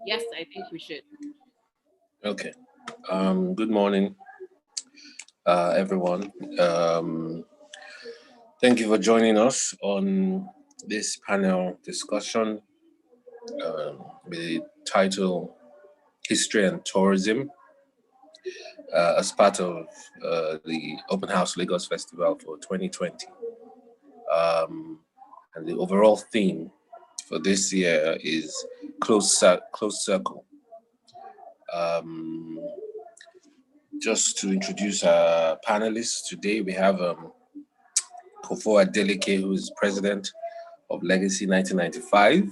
Yes, I think we should. Okay. Good morning, everyone. Thank you for joining us on this panel discussion with the title History and Tourism as part of the Open House Lagos Festival for 2020. Um, and the overall theme for this year is close circle. Um, just to introduce our panelists today, we have Kofo Adeleke, who is president of Legacy 1995.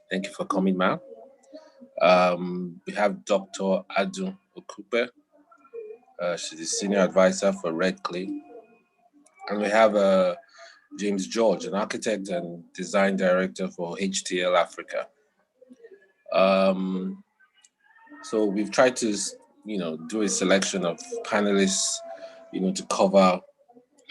Thank you for coming, ma'am. We have Dr. Adun Okupe. She's the senior advisor for Red Clay. And we have James George, an architect and design director for HTL Africa. So we've tried to, do a selection of panelists, to cover,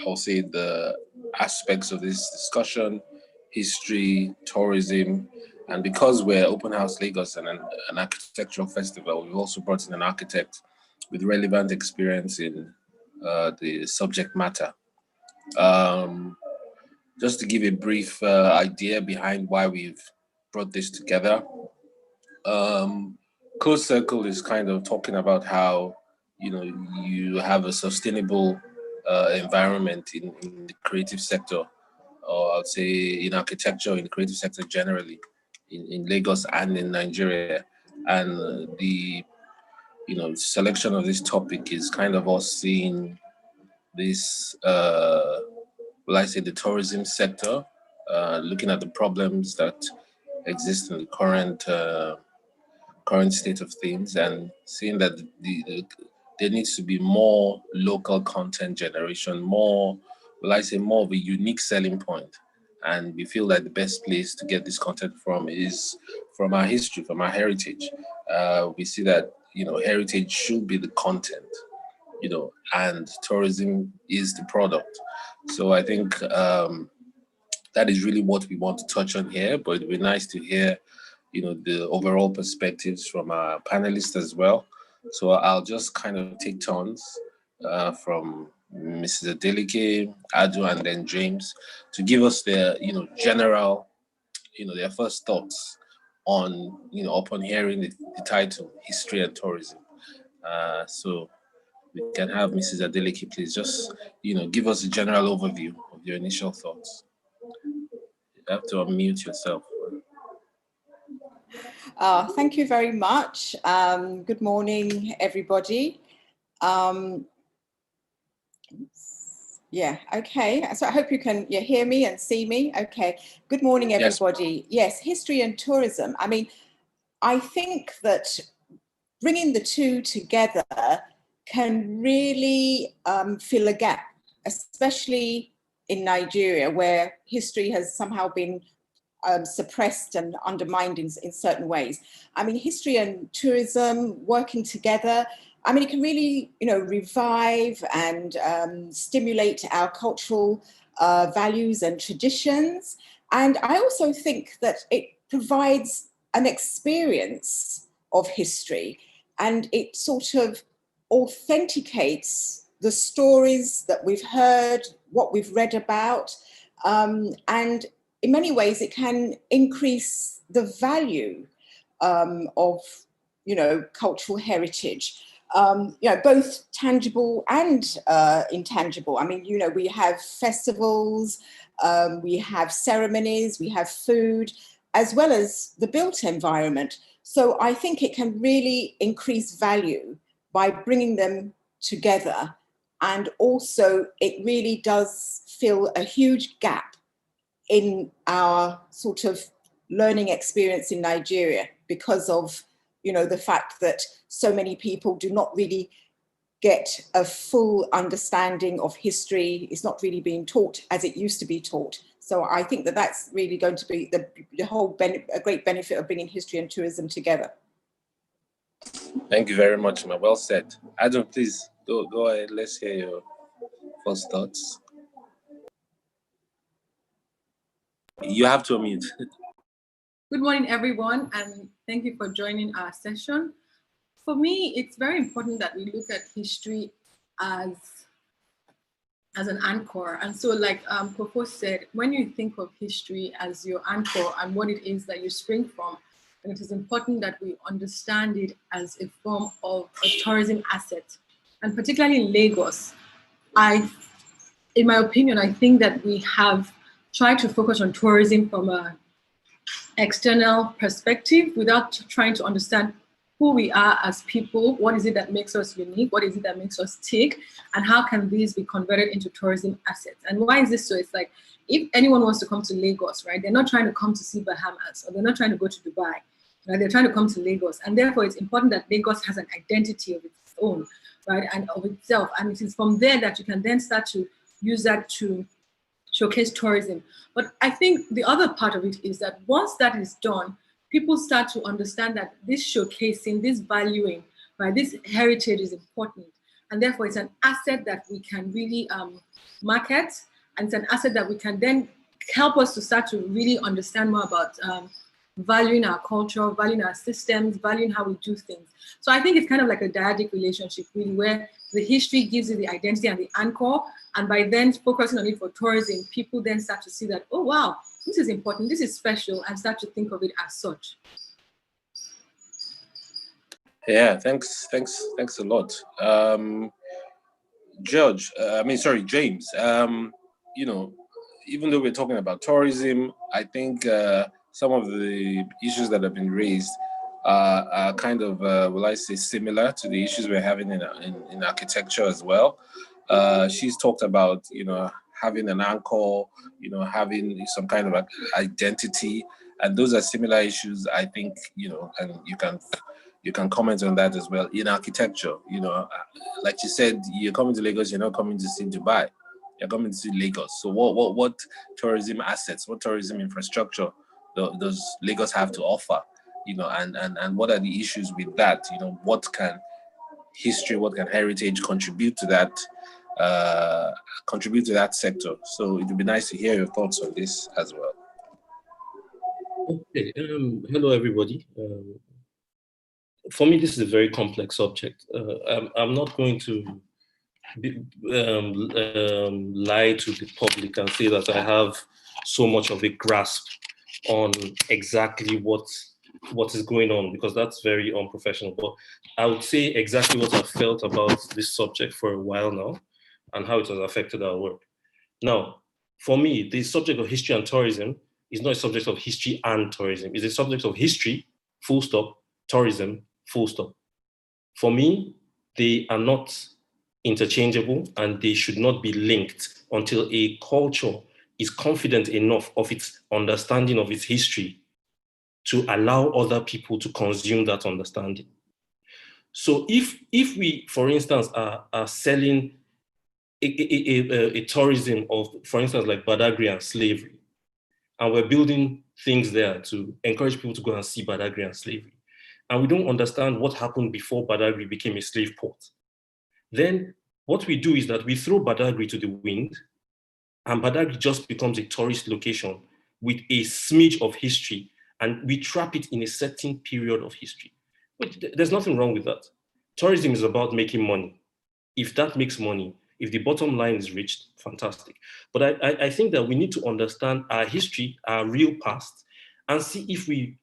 I'll say, the aspects of this discussion, history, tourism, and because we're Open House Lagos and an architectural festival, we've also brought in an architect with relevant experience in the subject matter. Just to give a brief idea behind why we've brought this together, Closed Circle is kind of talking about how you have a sustainable environment in the creative sector, or I'd say in architecture, in the creative sector generally, in Lagos and in Nigeria. And the selection of this topic is kind of us seeing this, well, I say the tourism sector, looking at the problems that exist in the current state of things, and seeing that there needs to be more local content generation, more, well, I say more of a unique selling point. And we feel that the best place to get this content from is from our history, from our heritage. We see that heritage should be the content, and tourism is the product. So I think that is really what we want to touch on here. But it'd be nice to hear, the overall perspectives from our panelists as well. So I'll just kind of take turns from Mrs. Adeleke, Adu, and then James to give us their, general, their first thoughts on, upon hearing the title, History and Tourism. So we can have Mrs. Adeleke, please just, give us a general overview of your initial thoughts. You have to unmute yourself. Thank you very much. Good morning, everybody. Yeah, okay. So I hope you can hear me and see me. Okay. Good morning, everybody. Yes, history and tourism. I mean, I think that bringing the two together can really fill a gap, especially in Nigeria, where history has somehow been suppressed and undermined in certain ways. I mean, history and tourism working together, I mean, it can really, revive and stimulate our cultural values and traditions. And I also think that it provides an experience of history, and it sort of authenticates the stories that we've heard, what we've read about, and in many ways, it can increase the value of, cultural heritage, both tangible and intangible. I mean, we have festivals, we have ceremonies, we have food, as well as the built environment. So I think it can really increase value by bringing them together. And also, it really does fill a huge gap in our sort of learning experience in Nigeria because of, the fact that so many people do not really get a full understanding of history. It's not really being taught as it used to be taught. So I think that that's really going to be a great benefit of bringing history and tourism together. Thank you very much, ma. Well said. Adam, please go ahead. Let's hear your first thoughts. You have to unmute. Good morning, everyone, and thank you for joining our session. For me, it's very important that we look at history as an anchor. And so like Kofo said, when you think of history as your anchor and what it is that you spring from, then it is important that we understand it as a form of a tourism asset. And particularly in Lagos, in my opinion, I think that we have tried to focus on tourism from an external perspective without trying to understand who we are as people, what is it that makes us unique, what is it that makes us tick, and how can these be converted into tourism assets. And why is this so? It's like, if anyone wants to come to Lagos, right, they're not trying to come to see Bahamas, or they're not trying to go to Dubai, right? They're trying to come to Lagos. And therefore, it's important that Lagos has an identity of its own, right, and of itself. And it is from there that you can then start to use that to showcase tourism. But I think the other part of it is that once that is done, people start to understand that this showcasing, this valuing, right, this heritage is important. And therefore, it's an asset that we can really market, and it's an asset that we can then help us to start to really understand more about valuing our culture, valuing our systems, valuing how we do things. So I think it's kind of like a dyadic relationship, really, where the history gives you the identity and the anchor, and by then focusing on it for tourism, people then start to see that, oh, wow, this is important, this is special, and start to think of it as such. Yeah, thanks a lot. James, you know, even though we're talking about tourism, I think some of the issues that have been raised are kind of, will I say, similar to the issues we're having in architecture as well. She's talked about, having an anchor, having some kind of identity, and those are similar issues, I think, and you can comment on that as well. In architecture, like you said, you're coming to Lagos, you're not coming to see Dubai, you're coming to see Lagos. So what tourism assets, what tourism infrastructure does Lagos have to offer? And what are the issues with that? What can history, what can heritage contribute to that sector? So it would be nice to hear your thoughts on this as well. Okay. Hello, everybody. For me, this is a very complex subject. I'm not going to lie to the public and say that I have so much of a grasp on exactly what is going on, because that's very unprofessional. But I would say exactly what I've felt about this subject for a while now and how it has affected our work. Now, for me, the subject of history and tourism is not a subject of history and tourism. It's a subject of history, full stop, tourism, full stop. For me, they are not interchangeable, and they should not be linked until a culture is confident enough of its understanding of its history to allow other people to consume that understanding. So if we, for instance, are selling a tourism of, for instance, like Badagry and slavery, and we're building things there to encourage people to go and see Badagry and slavery, and we don't understand what happened before Badagry became a slave port, then what we do is that we throw Badagry to the wind, and Badagry just becomes a tourist location with a smidge of history, and we trap it in a certain period of history. But there's nothing wrong with that. Tourism is about making money. If that makes money, if the bottom line is reached, fantastic. But I think that we need to understand our history, our real past, and see if we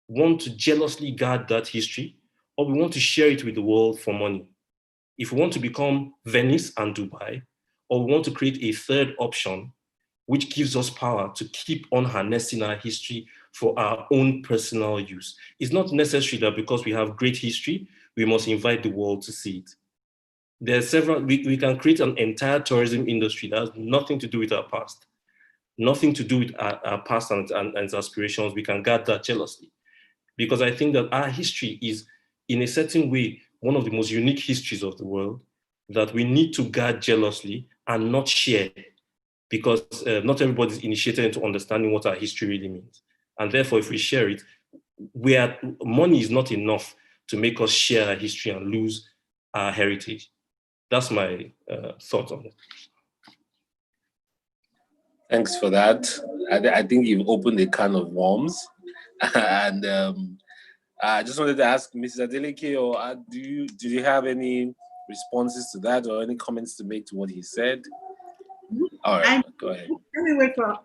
want to jealously guard that history, or we want to share it with the world for money. If we want to become Venice and Dubai, or we want to create a third option, which gives us power to keep on harnessing our history for our own personal use. It's not necessary that because we have great history, we must invite the world to see it. There are several, we can create an entire tourism industry that has nothing to do with our past, nothing to do with our past and its aspirations. We can guard that jealously. Because I think that our history is, in a certain way, one of the most unique histories of the world that we need to guard jealously and not share, because not everybody is initiated into understanding what our history really means. And therefore, if we share it, money is not enough to make us share our history and lose our heritage. That's my thought on it. Thanks for that. I think you've opened a can of worms. And I just wanted to ask Mrs. Adeleke, or do you have any responses to that or any comments to make to what he said? All right, go ahead. Let me wait for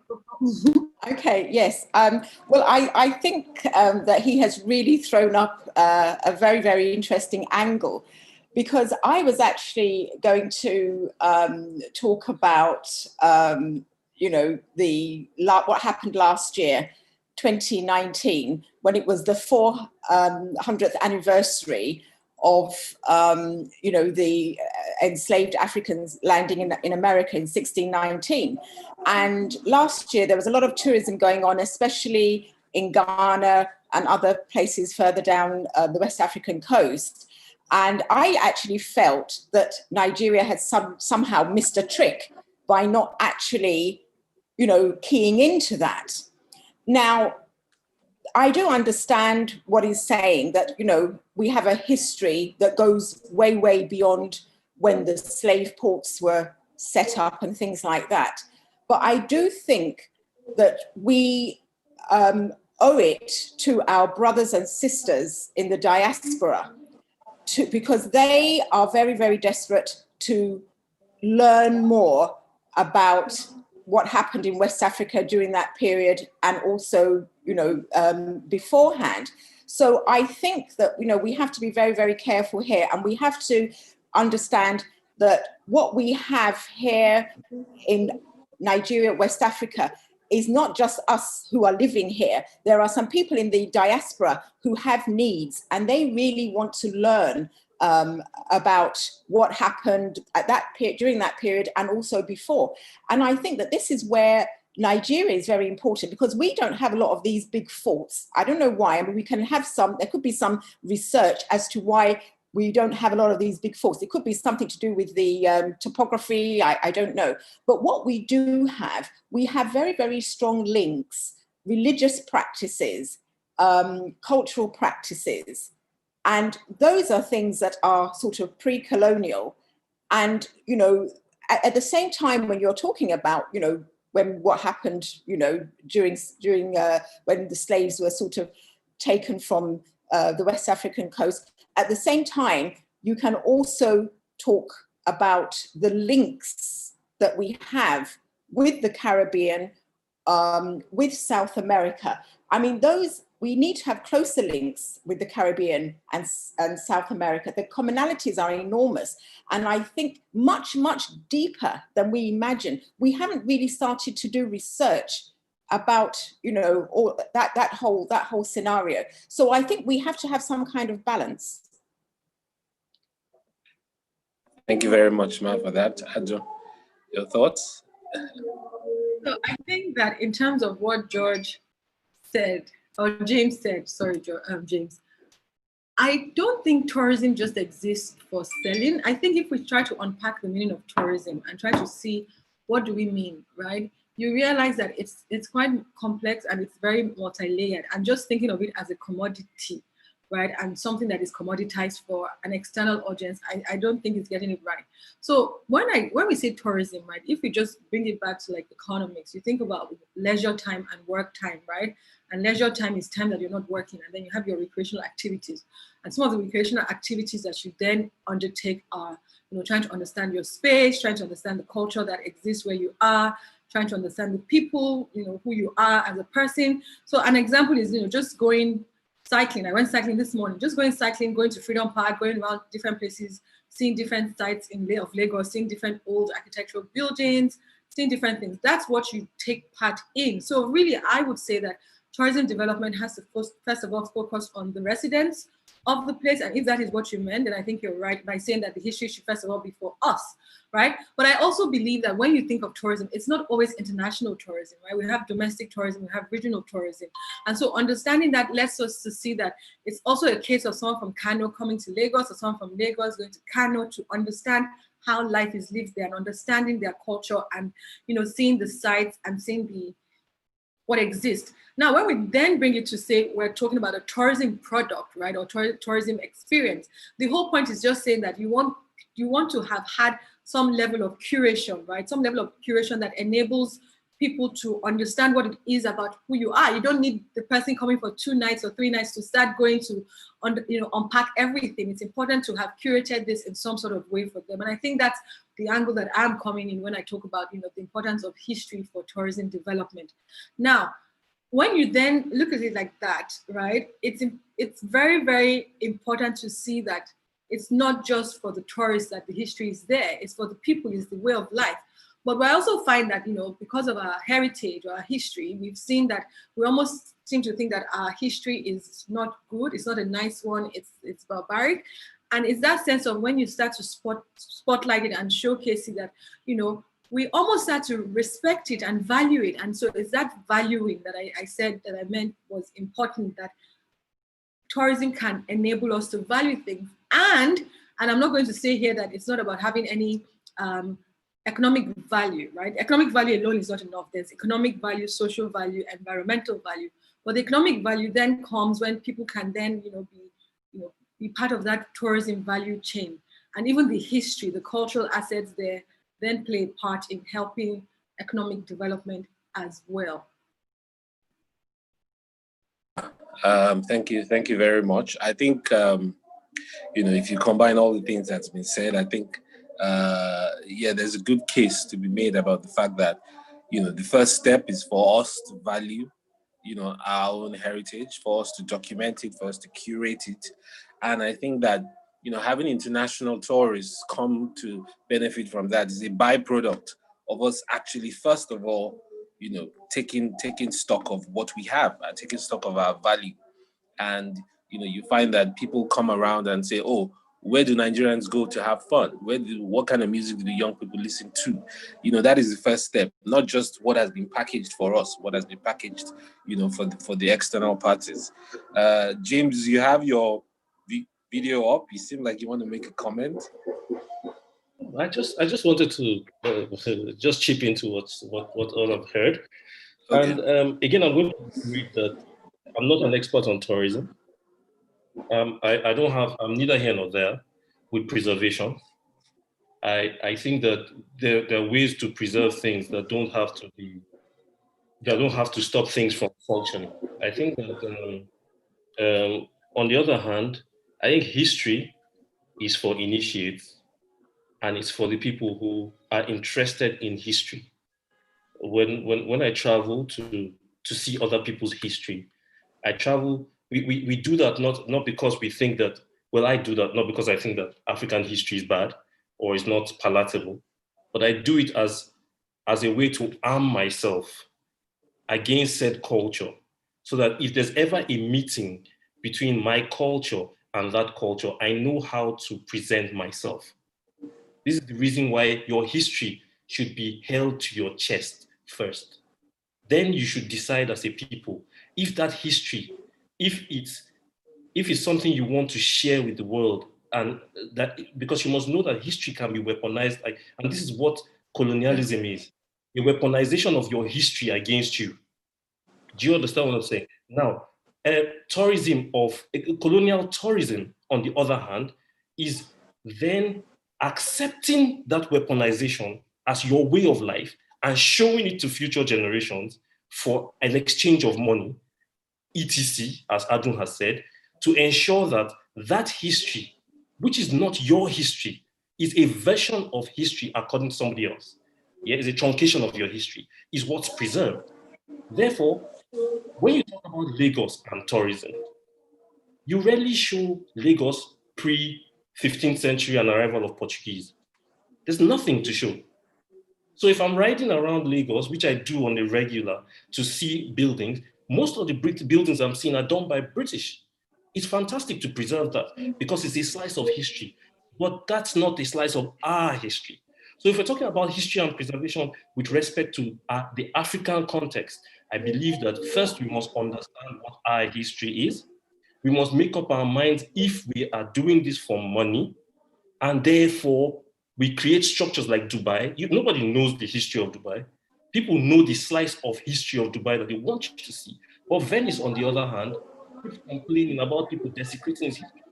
Okay, yes. Well, I think that he has really thrown up a very, very interesting angle, because I was actually going to talk about, you know, what happened last year, 2019, when it was the 400th anniversary of, you know, the enslaved Africans landing in America in 1619. And last year, there was a lot of tourism going on, especially in Ghana and other places further down the West African coast. And I actually felt that Nigeria had somehow missed a trick by not actually, you know, keying into that. Now, I do understand what he's saying, that, you know, we have a history that goes way, way beyond when the slave ports were set up and things like that. But I do think that we owe it to our brothers and sisters in the diaspora, because they are very, very desperate to learn more about what happened in West Africa during that period, and also, you know, beforehand. So I think that, you know, we have to be very, very careful here, and we have to understand that what we have here in Nigeria, West Africa, is not just us who are living here. There are some people in the diaspora who have needs, and they really want to learn about what happened at that period, during that period, and also before. And I think that this is where Nigeria is very important, because we don't have a lot of these big forts. I don't know why. I mean, we can have some, there could be some research as to why we don't have a lot of these big forts. It could be something to do with the topography, I don't know. But what we do have, we have very, very strong links, religious practices, cultural practices. And those are things that are sort of pre-colonial. And, you know, at the same time, when you're talking about, you know, what happened, you know, during when the slaves were sort of taken from the West African coast, at the same time, you can also talk about the links that we have with the Caribbean, with South America. I mean, we need to have closer links with the Caribbean and South America. The commonalities are enormous, and I think much, much deeper than we imagine. We haven't really started to do research about, you know, all that whole scenario. So I think we have to have some kind of balance. Thank you very much, Ma, for that. Adjo, your thoughts? So I think that in terms of what George said, or James said, sorry, James, I don't think tourism just exists for selling. I think if we try to unpack the meaning of tourism and try to see what do we mean, right? You realize that it's quite complex and it's very multi-layered, and just thinking of it as a commodity, right? And something that is commoditized for an external audience, I don't think it's getting it right. So when we say tourism, right, if we just bring it back to like economics, you think about leisure time and work time, right? And leisure time is time that you're not working, and then you have your recreational activities. And some of the recreational activities that you then undertake are, you know, trying to understand your space, trying to understand the culture that exists where you are, trying to understand the people, you know, who you are as a person. So an example is, you know, just going cycling. I went cycling this morning, just going cycling, going to Freedom Park, going around different places, seeing different sites of Lagos, seeing different old architectural buildings, seeing different things. That's what you take part in. So really, I would say that tourism development has to first of all focus on the residents of the place. And if that is what you meant, then I think you're right by saying that the history should first of all be for us, right? But I also believe that when you think of tourism, it's not always international tourism, right? We have domestic tourism, we have regional tourism. And so understanding that lets us to see that it's also a case of someone from Kano coming to Lagos, or someone from Lagos going to Kano, to understand how life is lived there and understanding their culture, and, you know, seeing the sites and seeing what exists. Now, when we then bring it to say we're talking about a tourism product, right, or tourism experience, the whole point is just saying that you want to have had some level of curation, right, some level of curation that enables people to understand what it is about who you are. You don't need the person coming for 2 nights or 3 nights to start going to unpack everything. It's important to have curated this in some sort of way for them. And I think that's the angle that I'm coming in when I talk about the importance of history for tourism development. Now, when you then look at it like that, right, it's very, very important to see that it's not just for the tourists that the history is there, it's for the people, it's the way of life. But we also find that, because of our heritage or our history, we've seen that we almost seem to think that our history is not good, it's not a nice one, it's barbaric. And it's that sense of when you start to spotlight it and showcase it that, we almost start to respect it and value it. And so it's that valuing that I said that I meant was important, that tourism can enable us to value things. And I'm not going to say here that it's not about having any economic value, right? Economic value alone is not enough. There's economic value, social value, environmental value. But the economic value then comes when people can then, be part of that tourism value chain. And even the history, the cultural assets there then play a part in helping economic development as well. Thank you very much. I think, if you combine all the things that's been said, I think, there's a good case to be made about the fact that, the first step is for us to value, our own heritage, for us to document it, for us to curate it. And I think that, having international tourists come to benefit from that is a byproduct of us actually, first of all, taking stock of what we have and taking stock of our value. And, you find that people come around and say, oh, where do Nigerians go to have fun? What kind of music do the young people listen to? That is the first step, not just what has been packaged for us, what has been packaged, for the external parties. James, you have your video up. You seem like you want to make a comment. I just wanted to just chip into what all I've heard. Okay. And again, I'm going to read that I'm not an expert on tourism. I'm neither here nor there with preservation. I think that there are ways to preserve things that don't have to stop things from functioning. I think that on the other hand, I think history is for initiates, and it's for the people who are interested in history. When I travel to see other people's history, I travel. We do that not because we think that. Well, I do that not because I think that African history is bad or is not palatable, but I do it as a way to arm myself against said culture, so that if there's ever a meeting between my culture and that culture, I know how to present myself. This is the reason why your history should be held to your chest first. Then you should decide as a people if that history, if it's something you want to share with the world, and that, because you must know that history can be weaponized, and this is what colonialism is, a weaponization of your history against you. Do you understand what I'm saying? Now, colonial tourism, on the other hand, is then accepting that weaponization as your way of life and showing it to future generations for an exchange of money, etc., as Adun has said, to ensure that that history, which is not your history, is a version of history according to somebody else. Yeah, is a truncation of your history, is what's preserved. Therefore, when you talk about Lagos and tourism, you rarely show Lagos pre-15th century and arrival of Portuguese. There's nothing to show. So if I'm riding around Lagos, which I do on a regular, to see buildings, most of the buildings I'm seeing are done by British. It's fantastic to preserve that because it's a slice of history, but that's not a slice of our history. So if we're talking about history and preservation with respect to the African context, I believe that first we must understand what our history is. We must make up our minds if we are doing this for money, and therefore we create structures like Dubai. Nobody knows the history of Dubai. People know the slice of history of Dubai that they want you to see. But Venice, on the other hand, keeps complaining about people desecrating its history.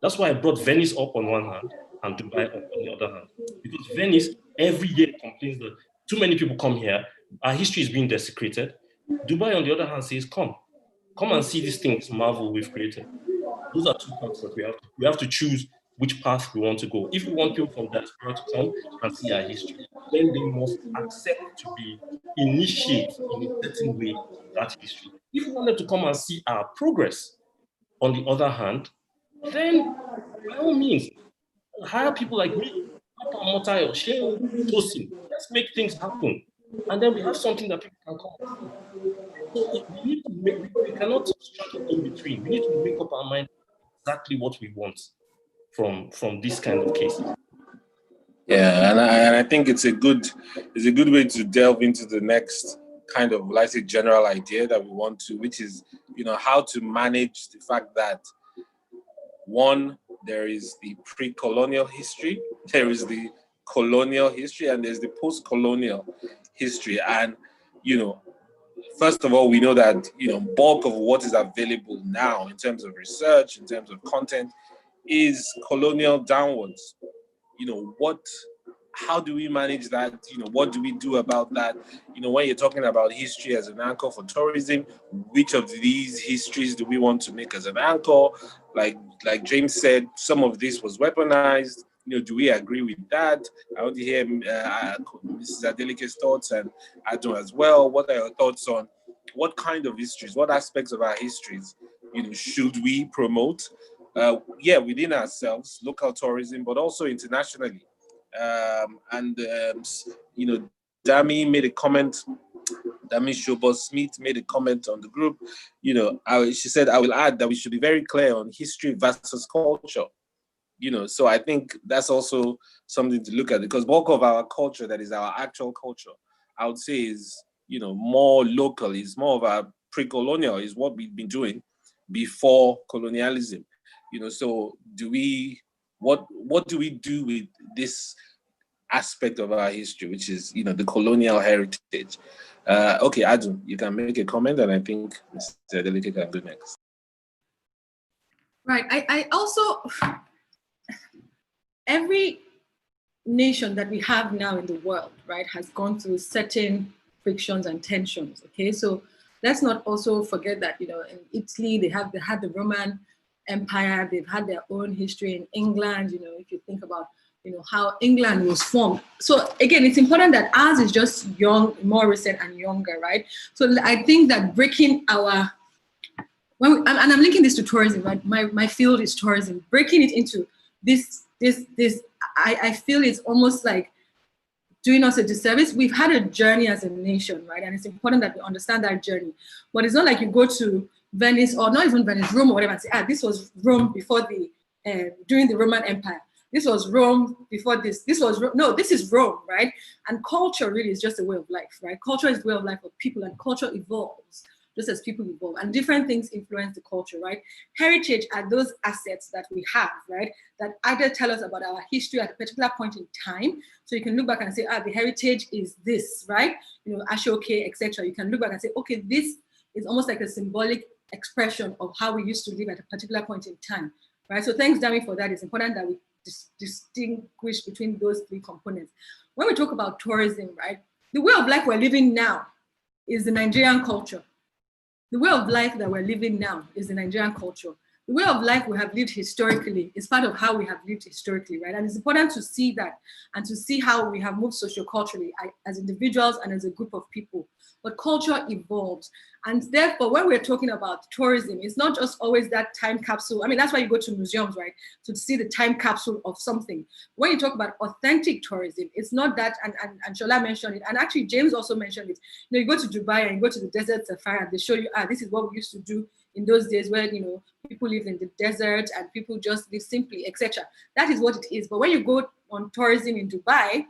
That's why I brought Venice up on one hand and Dubai up on the other hand. Because Venice every year complains that too many people come here Our history is being desecrated. Dubai, on the other hand, says, come and see these things, marvel we've created. Those are two paths that we have to choose which path we want to go. If we want people from diaspora to come and see our history, then they must accept to be initiated in a certain way that history. If we want them to come and see our progress, on the other hand, then by all means, hire people like me, Papa Motayo, Shane, Tosin. Let's make things happen. And then we have something that people can come and see. So we need to we cannot straddle in between. We need to make up our mind exactly what we want from this kind of cases. Yeah, and I think it's a good way to delve into the next kind of, let's say, general idea that we want to, which is, how to manage the fact that, one, there is the pre-colonial history, there is the colonial history, and there's the post-colonial history. And, first of all, we know that, bulk of what is available now in terms of research, in terms of content, is colonial downwards. How do we manage that? What do we do about that? When you're talking about history as an anchor for tourism, which of these histories do we want to make as an anchor? Like James said, some of this was weaponized. Do we agree with that? I want to hear Mrs. Adelike's thoughts, and Adam as well. What are your thoughts on what kind of histories, what aspects of our histories, should we promote? Within ourselves, local tourism, but also internationally. Dami made a comment. Dami Shobos-Smith made a comment on the group. She said, I will add that we should be very clear on history versus culture. So I think that's also something to look at, because bulk of our culture, that is our actual culture, I would say is, more local, is more of a pre-colonial, is what we've been doing before colonialism. So what do we do with this aspect of our history, which is, the colonial heritage? Okay, Adam, you can make a comment, and I think Mr. Adeleke can go next. Right. I also, every nation that we have now in the world, right, has gone through certain frictions and tensions. Okay, so let's not also forget that, in Italy, they had the Roman Empire, they've had their own history. In England, if you think about, how England was formed. So again, it's important that ours is just young, more recent and younger, right? So I think that breaking our, and I'm linking this to tourism, right? My field is tourism. Breaking it into this, I feel it's almost like doing us a disservice. We've had a journey as a nation, right? And it's important that we understand that journey. But it's not like you go to Venice, or not even Venice, Rome or whatever, and say, this was Rome before during the Roman Empire. This was Rome before this. This is Rome, right? And culture really is just a way of life, right? Culture is the way of life of people, and culture evolves just as people evolve, and different things influence the culture, right? Heritage are those assets that we have, right? That either tell us about our history at a particular point in time. So you can look back and say, the heritage is this, right? Ashoke, etc. You can look back and say, okay, this is almost like a symbolic expression of how we used to live at a particular point in time, right? So thanks, Dami, for that. It's important that we distinguish between those three components. When we talk about tourism, right, the way of life we're living now is the Nigerian culture. The way of life that we're living now is the Nigerian culture. The way of life we have lived historically is part of how we have lived historically, right? And it's important to see that and to see how we have moved socioculturally as individuals and as a group of people. But culture evolves. And therefore, when we're talking about tourism, it's not just always that time capsule. I mean, that's why you go to museums, right? To see the time capsule of something. When you talk about authentic tourism, it's not that, and Shola mentioned it, and actually James also mentioned it. You go to Dubai and you go to the desert safari and they show you, this is what we used to do in those days where, people lived in the desert and people just live simply, etc. That is what it is. But when you go on tourism in Dubai,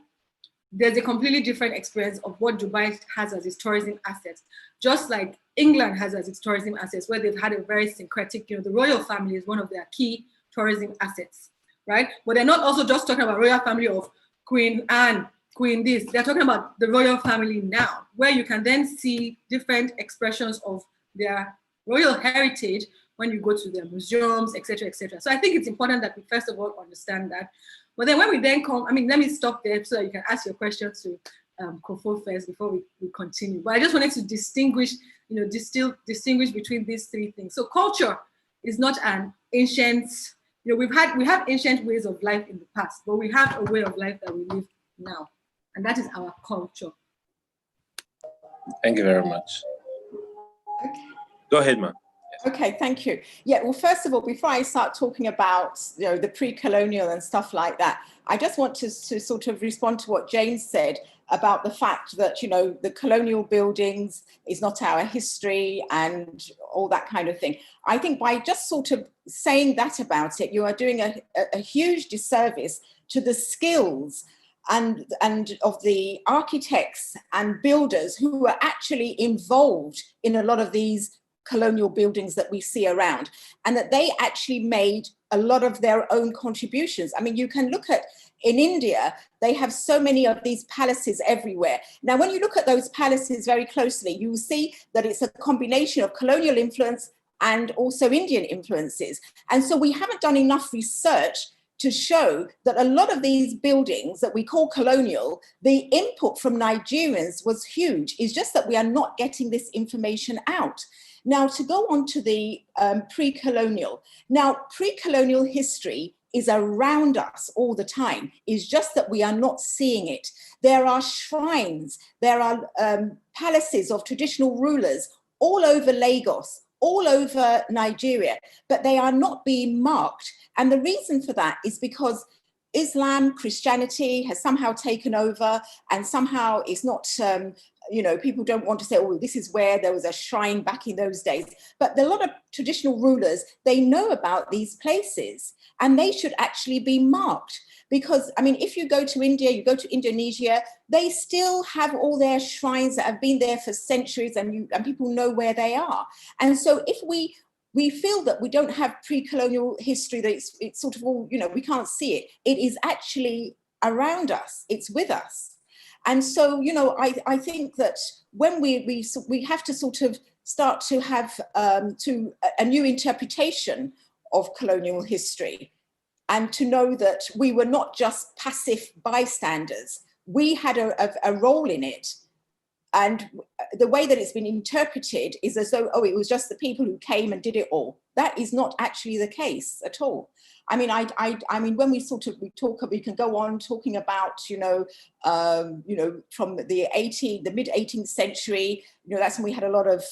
there's a completely different experience of what Dubai has as its tourism assets. Just like England has as its tourism assets, where they've had a very syncretic, the royal family is one of their key tourism assets, right? But they're not also just talking about royal family of Queen Anne, Queen this. They're talking about the royal family now, where you can then see different expressions of their royal heritage when you go to their museums, etc., etc. So I think it's important that we first of all understand that. But then when we then come, let me stop there so that you can ask your question to Kofo first before we continue. But I just wanted to distinguish, distinguish between these three things. So culture is not an ancient, we have ancient ways of life in the past, but we have a way of life that we live now, and that is our culture. Thank you very much. Okay. Go ahead, ma'am. Okay, thank you. Yeah, well, first of all, before I start talking about the pre-colonial and stuff like that, I just want to sort of respond to what Jane said about the fact that the colonial buildings is not our history and all that kind of thing. I think by just sort of saying that about it, you are doing a huge disservice to the skills and of the architects and builders who are actually involved in a lot of these colonial buildings that we see around, and that they actually made a lot of their own contributions. I mean, you can look at, in India, they have so many of these palaces everywhere. Now, when you look at those palaces very closely, you will see that it's a combination of colonial influence and also Indian influences. And so we haven't done enough research to show that a lot of these buildings that we call colonial, the input from Nigerians was huge. It's just that we are not getting this information out. Now, to go on to the pre-colonial. Now, pre-colonial history is around us all the time. It's just that we are not seeing it. There are shrines, there are palaces of traditional rulers all over Lagos, all over Nigeria, but they are not being marked. And the reason for that is because Islam, Christianity has somehow taken over, and somehow it's not, people don't want to say, oh, this is where there was a shrine back in those days. But a lot of traditional rulers, they know about these places, and they should actually be marked. Because, I mean, if you go to India, you go to Indonesia, they still have all their shrines that have been there for centuries, and people know where they are. And so if we feel that we don't have pre-colonial history, that it's sort of all, we can't see it. It is actually around us. It's with us. And so, I think that when we have to sort of start to have a new interpretation of colonial history, and to know that we were not just passive bystanders. We had a role in it. And the way that it's been interpreted is as though, it was just the people who came and did it all. That is not actually the case at all. I mean, I mean, when we can go on talking about, from the mid 18th century, that's when we had a lot of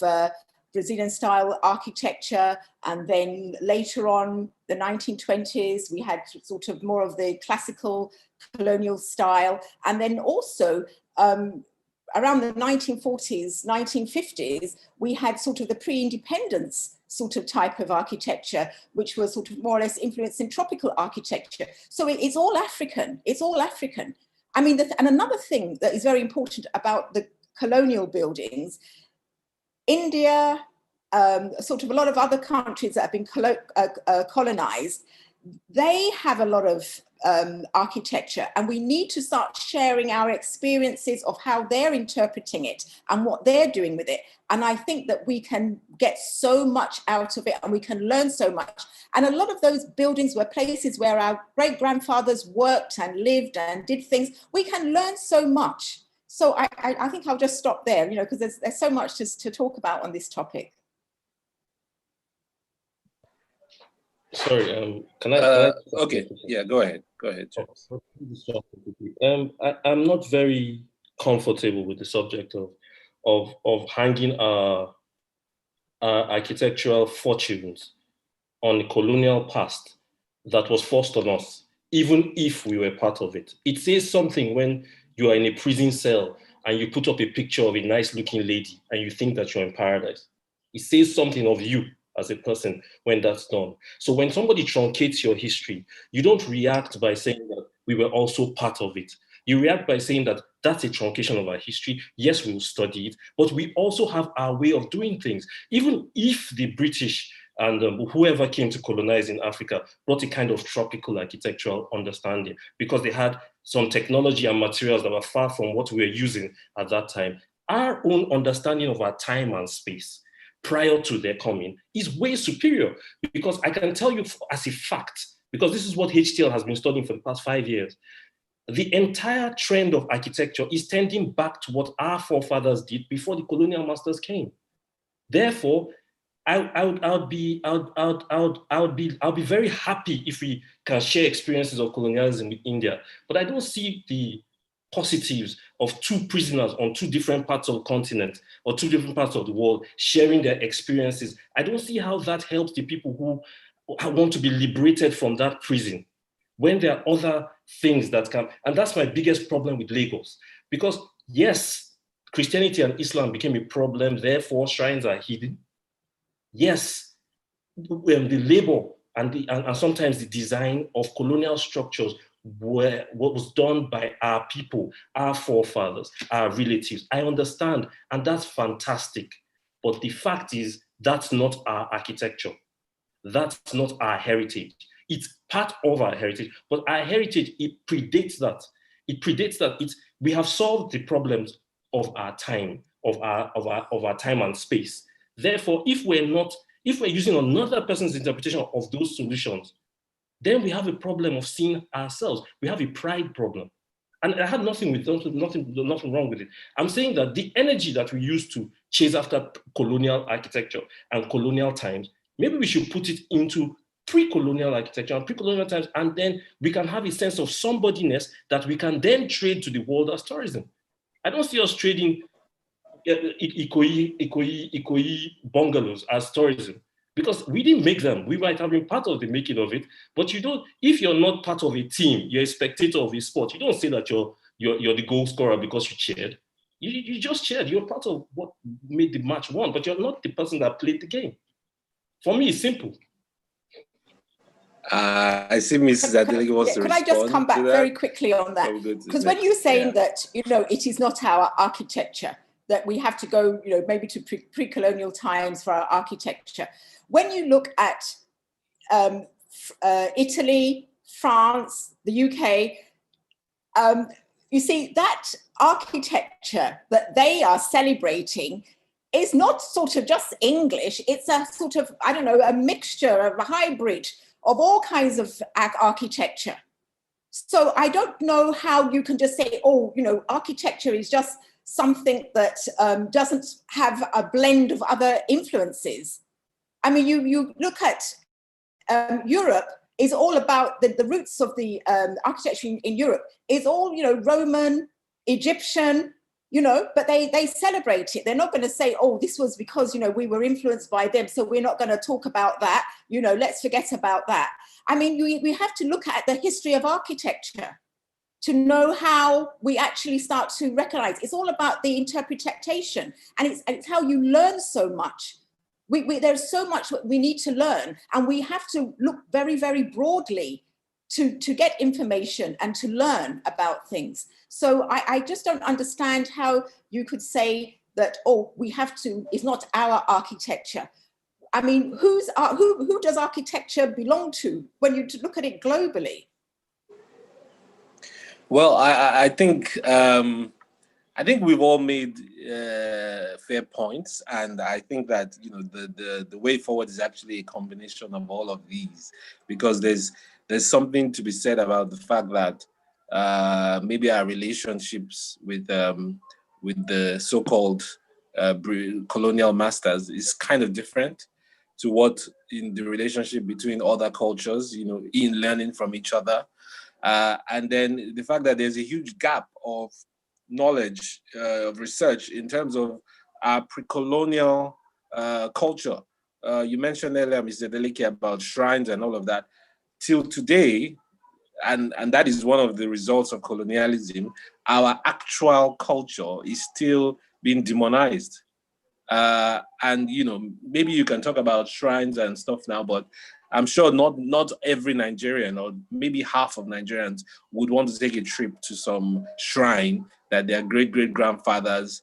Brazilian style architecture. And then later on, the 1920s, we had sort of more of the classical colonial style. And then also, around the 1940s, 1950s, we had sort of the pre-independence sort of type of architecture, which was sort of more or less influenced in tropical architecture. So it's all African. It's all African. I mean, and another thing that is very important about the colonial buildings, India, sort of a lot of other countries that have been colonized, they have a lot of architecture, and we need to start sharing our experiences of how they're interpreting it and what they're doing with it. And I think that we can get so much out of it, and we can learn so much. And a lot of those buildings were places where our great-grandfathers worked and lived and did things. We can learn so much. So I think I'll just stop there, because there's so much to talk about on this topic. Sorry, can I? Okay, yeah, go ahead, James. I'm not very comfortable with the subject of hanging our architectural fortunes on the colonial past that was forced on us, even if we were part of it. It says something when you are in a prison cell and you put up a picture of a nice-looking lady and you think that you're in paradise. It says something of you as a person when that's done. So when somebody truncates your history, you don't react by saying that we were also part of it. You react by saying that that's a truncation of our history. Yes, we will study it, but we also have our way of doing things. Even if the British and whoever came to colonize in Africa brought a kind of tropical architectural understanding, because they had some technology and materials that were far from what we were using at that time, our own understanding of our time and space prior to their coming is way superior. Because I can tell you as a fact, because this is what HTL has been studying for the past 5 years, the entire trend of architecture is tending back to what our forefathers did before the colonial masters came. Therefore, I'll be very happy if we can share experiences of colonialism with India, but I don't see the positives of two prisoners on two different parts of the continent or two different parts of the world sharing their experiences. I don't see how that helps the people who want to be liberated from that prison when there are other things that come. And that's my biggest problem with Lagos, because yes, Christianity and Islam became a problem, therefore shrines are hidden. Yes, the labor and sometimes the design of colonial structures were what was done by our people, our forefathers, our relatives. I understand, and that's fantastic. But the fact is, that's not our architecture. That's not our heritage. It's part of our heritage, but our heritage, it predates that. It predates that. We have solved the problems of our time, of our time and space. Therefore, if we're using another person's interpretation of those solutions, then we have a problem of seeing ourselves. We have a pride problem. And I had nothing wrong with it. I'm saying that the energy that we use to chase after colonial architecture and colonial times, maybe we should put it into pre-colonial architecture and pre-colonial times, and then we can have a sense of somebodyness that we can then trade to the world as tourism. I don't see us trading Ikoyi bungalows as tourism, because we didn't make them. We might have been part of the making of it, but you don't. If you're not part of a team, you're a spectator of a sport. You don't say that you're the goal scorer because you cheered. You just cheered. You're part of what made the match won, but you're not the person that played the game. For me, it's simple. I see Mrs. Adeleke wants to respond. Could I just come back very quickly on that? Because when you're saying that, it is not our architecture, that we have to go, maybe to pre-colonial times for our architecture. When you look at Italy, France, the UK, you see that architecture that they are celebrating is not sort of just English. It's a sort of, a mixture, a hybrid of all kinds of architecture. So I don't know how you can just say, architecture is just something that doesn't have a blend of other influences. I mean, you look at Europe is all about the roots of the architecture in Europe is all, Roman, Egyptian, but they celebrate it. They're not going to say, this was because, we were influenced by them, so we're not going to talk about that. Let's forget about that. I mean, we have to look at the history of architecture to know how we actually start to recognize. It's all about the interpretation, and it's how you learn so much. There's so much we need to learn, and we have to look very, very broadly to get information and to learn about things. So I just don't understand how you could say that, we have to, it's not our architecture. I mean, who does architecture belong to when you look at it globally? Well, I think we've all made fair points, and I think that the way forward is actually a combination of all of these, because there's something to be said about the fact that maybe our relationships with the so-called colonial masters is kind of different to what in the relationship between other cultures, in learning from each other. And then the fact that there's a huge gap of knowledge, of research in terms of our pre-colonial culture. You mentioned earlier, Mr. Adeleke, about shrines and all of that. Till today, and that is one of the results of colonialism, our actual culture is still being demonized. And maybe you can talk about shrines and stuff now, but I'm sure not every Nigerian, or maybe half of Nigerians, would want to take a trip to some shrine that their great-great-grandfathers,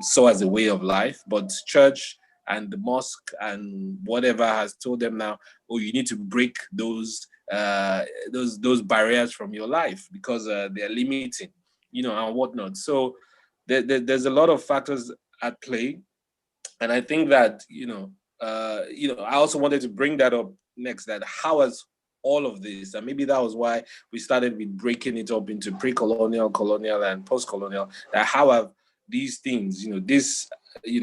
saw as a way of life. But church and the mosque and whatever has told them now, you need to break those barriers from your life because they're limiting, and whatnot. So there's a lot of factors at play. And I think that, I also wanted to bring that up next, that how has all of this. And maybe that was why we started with breaking it up into pre-colonial, colonial, and post-colonial. That how have these things,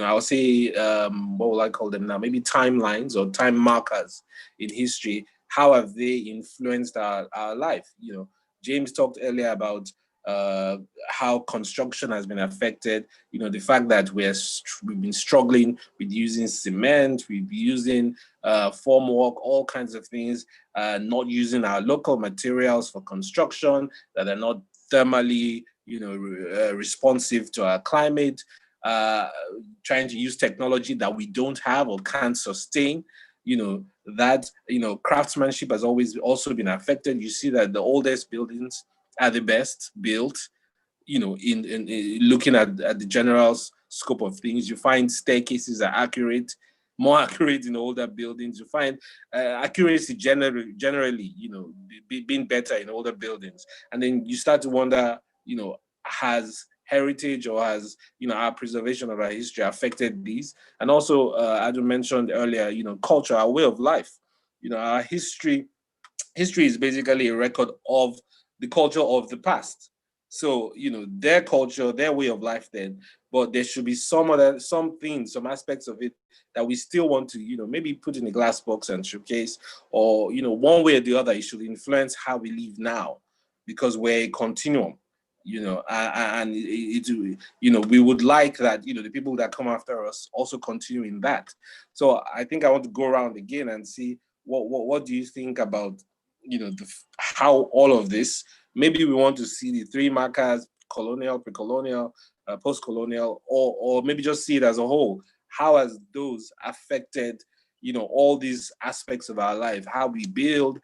I'll say, what will I call them now? Maybe timelines or time markers in history. How have they influenced our life? James talked earlier about how construction has been affected. The fact that we've been struggling with using cement, we've been using formwork, all kinds of things, not using our local materials for construction that are not thermally, responsive to our climate. Trying to use technology that we don't have or can't sustain. Craftsmanship has always also been affected. You see that the oldest buildings are the best built, in looking at the general scope of things. You find staircases are more accurate in older buildings. You find accuracy generally, being better in older buildings. And then you start to wonder, has heritage or has, our preservation of our history affected these? And also, as you mentioned earlier, culture, our way of life. Our history is basically a record of the culture of the past. So, their culture, their way of life then, but there should be some aspects of it that we still want to, maybe put in a glass box and showcase, or, one way or the other, it should influence how we live now, because we're a continuum, and we would like that, the people that come after us also continue in that. So I think I want to go around again and see what do you think about, how all of this, maybe we want to see the three markers: colonial, pre-colonial, post-colonial, or maybe just see it as a whole. How has those affected, all these aspects of our life, how we build,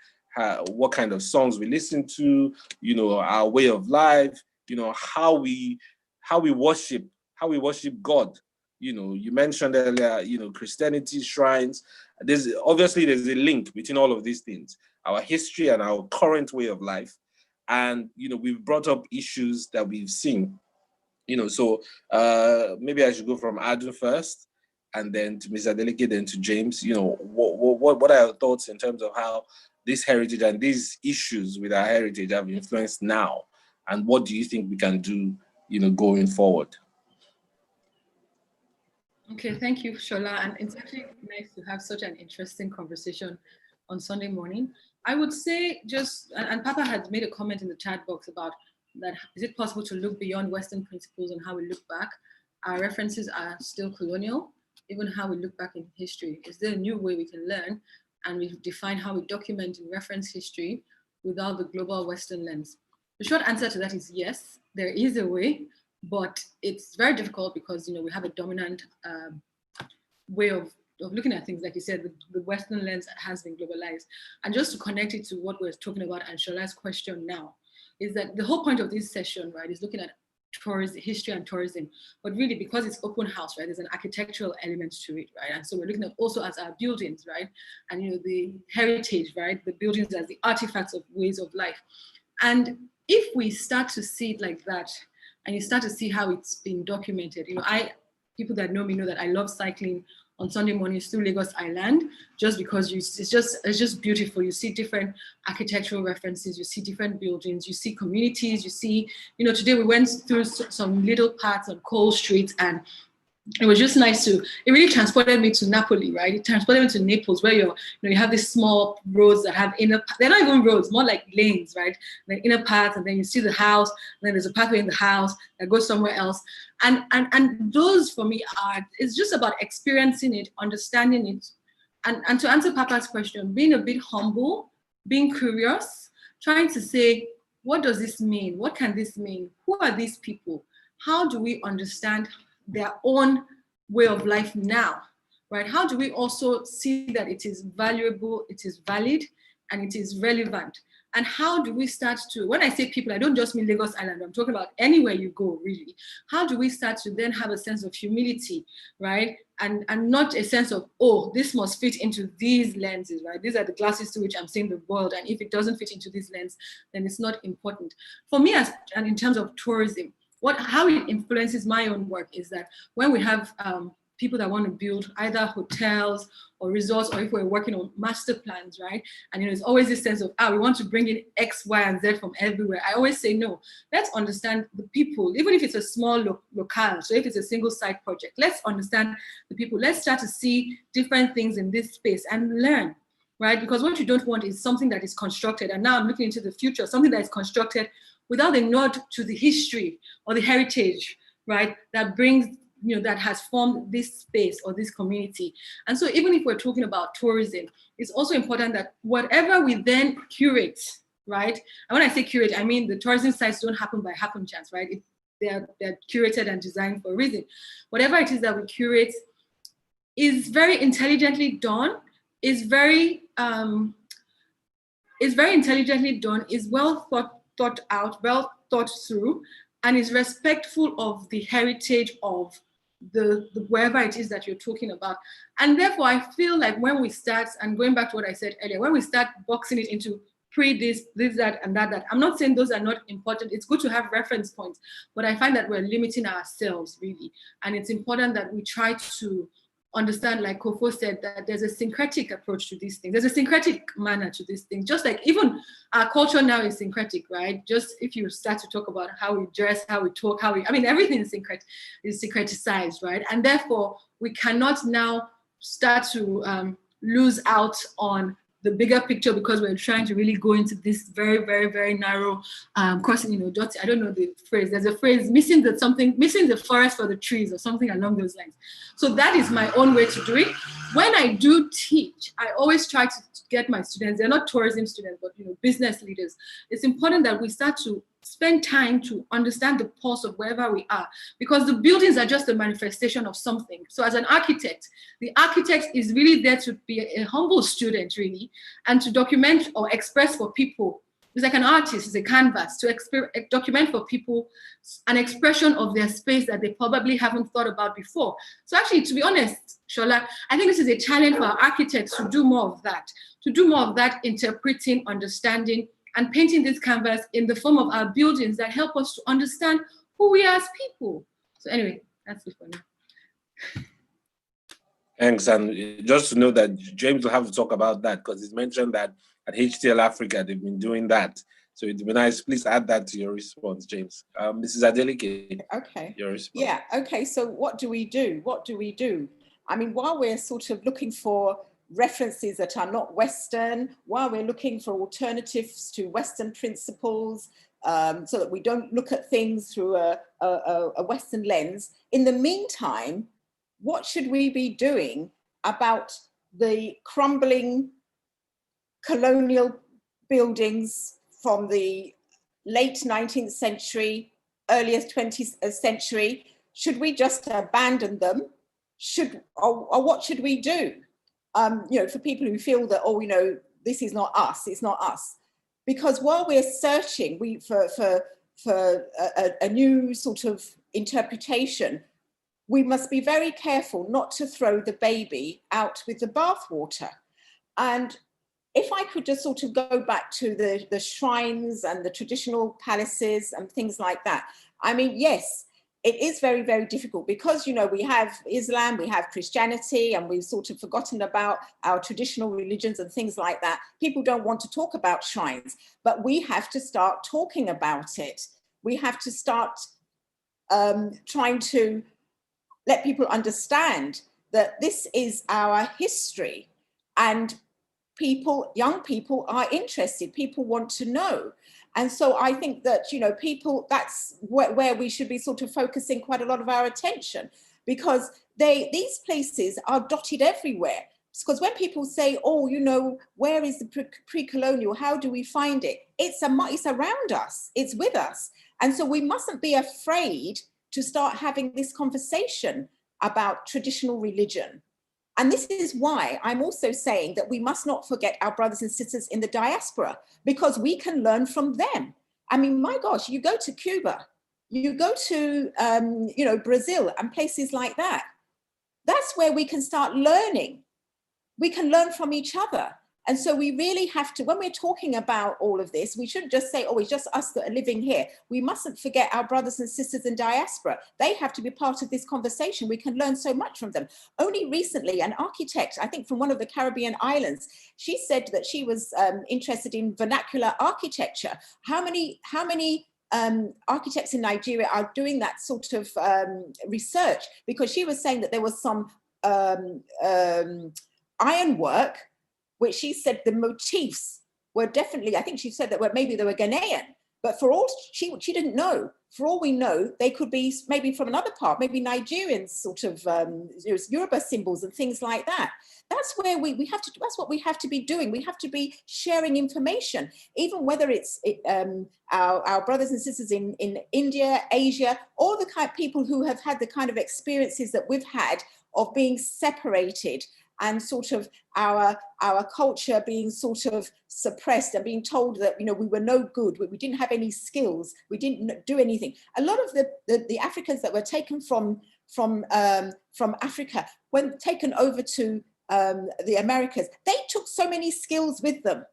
what kind of songs we listen to, our way of life, how we worship God. You mentioned earlier, Christianity, shrines. There's a link between all of these things, our history and our current way of life. And, we've brought up issues that we've seen, so maybe I should go from Adun first, and then to Mr. Adeleke, then to James. What are your thoughts in terms of how this heritage and these issues with our heritage have influenced now? And what do you think we can do, going forward? Okay, thank you, Shola. And it's actually nice to have such an interesting conversation on Sunday morning. I would say and Papa had made a comment in the chat box about that, is it possible to look beyond Western principles and how we look back? Our references are still colonial, even how we look back in history. Is there a new way we can learn and we define how we document and reference history without the global Western lens? The short answer to that is yes, there is a way, but it's very difficult because, we have a dominant way of looking at things. Like you said, the Western lens has been globalized. And just to connect it to what we're talking about and Shola's question now, is that the whole point of this session, right, is looking at tourism, history and tourism, but really because it's open house, right, there's an architectural element to it, right? And so we're looking at also as our buildings, right? And the heritage, right? The buildings as the artifacts of ways of life. And if we start to see it like that, and you start to see how it's been documented, people that know me know that I love cycling on Sunday mornings through Lagos Island, just because it's just beautiful. You see different architectural references, you see different buildings, you see communities, you see, today we went through some little parts on Cole Street, and it was just nice it really transported me to Napoli, right? It transported me to Naples, where you have these small roads that have they're not even roads, more like lanes, right? The inner path, and then you see the house, and then there's a pathway in the house that goes somewhere else. And those for me it's just about experiencing it, understanding it. And to answer Papa's question, being a bit humble, being curious, trying to say, what does this mean? What can this mean? Who are these people? How do we understand their own way of life now, right? How do we also see that it is valuable, it is valid, and it is relevant? And how do we start to, when I say people, I don't just mean Lagos Island, I'm talking about anywhere you go, really. How do we start to then have a sense of humility, right? And not a sense of, oh, this must fit into these lenses, right? These are the glasses to which I'm seeing the world, and if it doesn't fit into this lens, then it's not important. For me, and in terms of tourism, how it influences my own work is that when we have people that want to build either hotels or resorts, or if we're working on master plans, right? And it's always this sense of, we want to bring in X, Y, and Z from everywhere. I always say, no, let's understand the people, even if it's a small locale. So if it's a single site project, let's understand the people. Let's start to see different things in this space and learn, right? Because what you don't want is something that is constructed. And now I'm looking into the future, something that is constructed without a nod to the history or the heritage, right? That brings, that has formed this space or this community. And so even if we're talking about tourism, it's also important that whatever we then curate, right? And when I say curate, I mean the tourism sites don't happen by happen chance, right? They're curated and designed for a reason. Whatever it is that we curate is very intelligently done, is very intelligently done, is well thought out, well thought through, and is respectful of the heritage of the wherever it is that you're talking about. And therefore, I feel like when we start, and going back to what I said earlier, when we start boxing it into this, that, and that, I'm not saying those are not important. It's good to have reference points, but I find that we're limiting ourselves, really. And it's important that we try to understand, like Kofo said, that there's a syncretic approach to these things. There's a syncretic manner to these things. Just like even our culture now is syncretic, right? Just if you start to talk about how we dress, how we talk, everything is syncreticized, right? And therefore, we cannot now start to lose out on the bigger picture because we're trying to really go into this very, very, very narrow crossing, dot. I don't know the phrase. There's a phrase, missing the forest for the trees or something along those lines. So that is my own way to do it. When I do teach, I always try to get my students, they're not tourism students, but business leaders. It's important that we start to spend time to understand the pulse of wherever we are, because the buildings are just a manifestation of something. So as an architect, the architect is really there to be a humble student, really, and to document or express for people. It's like an artist, it's a canvas, to document for people an expression of their space that they probably haven't thought about before. So actually, to be honest, Shola, I think this is a challenge for our architects to do more of that, interpreting, understanding, and painting this canvas in the form of our buildings that help us to understand who we are as people. So anyway, that's it for now. Thanks. And just to know that James will have to talk about that, because he's mentioned that at HTL Africa, they've been doing that. So it'd be nice. Please add that to your response, James. Mrs. Adeleke. Okay. Your response. Yeah. Okay. So what do we do? I mean, while we're sort of looking for references that are not Western, while we're looking for alternatives to Western principles, so that we don't look at things through a Western lens, in the meantime, what should we be doing about the crumbling colonial buildings from the late 19th century, earliest 20th century? Should we just abandon them? Or what should we do? For people who feel that, this is not us, it's not us. Because while we're searching for a new sort of interpretation, we must be very careful not to throw the baby out with the bathwater. And if I could just sort of go back to the shrines and the traditional palaces and things like that, I mean, yes, it is very, very difficult because, we have Islam, we have Christianity, and we've sort of forgotten about our traditional religions and things like that. People don't want to talk about shrines, but we have to start talking about it. We have to start trying to let people understand that this is our history, and young people are interested, people want to know. And so I think that, people, that's where we should be sort of focusing quite a lot of our attention, because these places are dotted everywhere. Because when people say, where is the pre-colonial? How do we find it? It's around us, it's with us. And so we mustn't be afraid to start having this conversation about traditional religion. And this is why I'm also saying that we must not forget our brothers and sisters in the diaspora, because we can learn from them. I mean, my gosh, you go to Cuba, you go to, Brazil and places like that. That's where we can start learning. We can learn from each other. And so we really have to, when we're talking about all of this, we shouldn't just say, oh, it's just us that are living here. We mustn't forget our brothers and sisters in diaspora. They have to be part of this conversation. We can learn so much from them. Only recently, an architect, I think from one of the Caribbean islands, she said that she was interested in vernacular architecture. How many architects in Nigeria are doing that sort of research? Because she was saying that there was some ironwork, which she said the motifs were definitely, I think she said that maybe they were Ghanaian, but for all, she didn't know. For all we know, they could be maybe from another part, maybe Nigerian sort of Yoruba symbols and things like that. That's where we have to, that's what we have to be doing. We have to be sharing information, even whether it's our brothers and sisters in India, Asia, all the kind of people who have had the kind of experiences that we've had of being separated and sort of our culture being sort of suppressed and being told that, you know, we were no good, we didn't have any skills, we didn't do anything. A lot of the Africans that were taken from Africa, when taken over to the Americas, they took so many skills with them.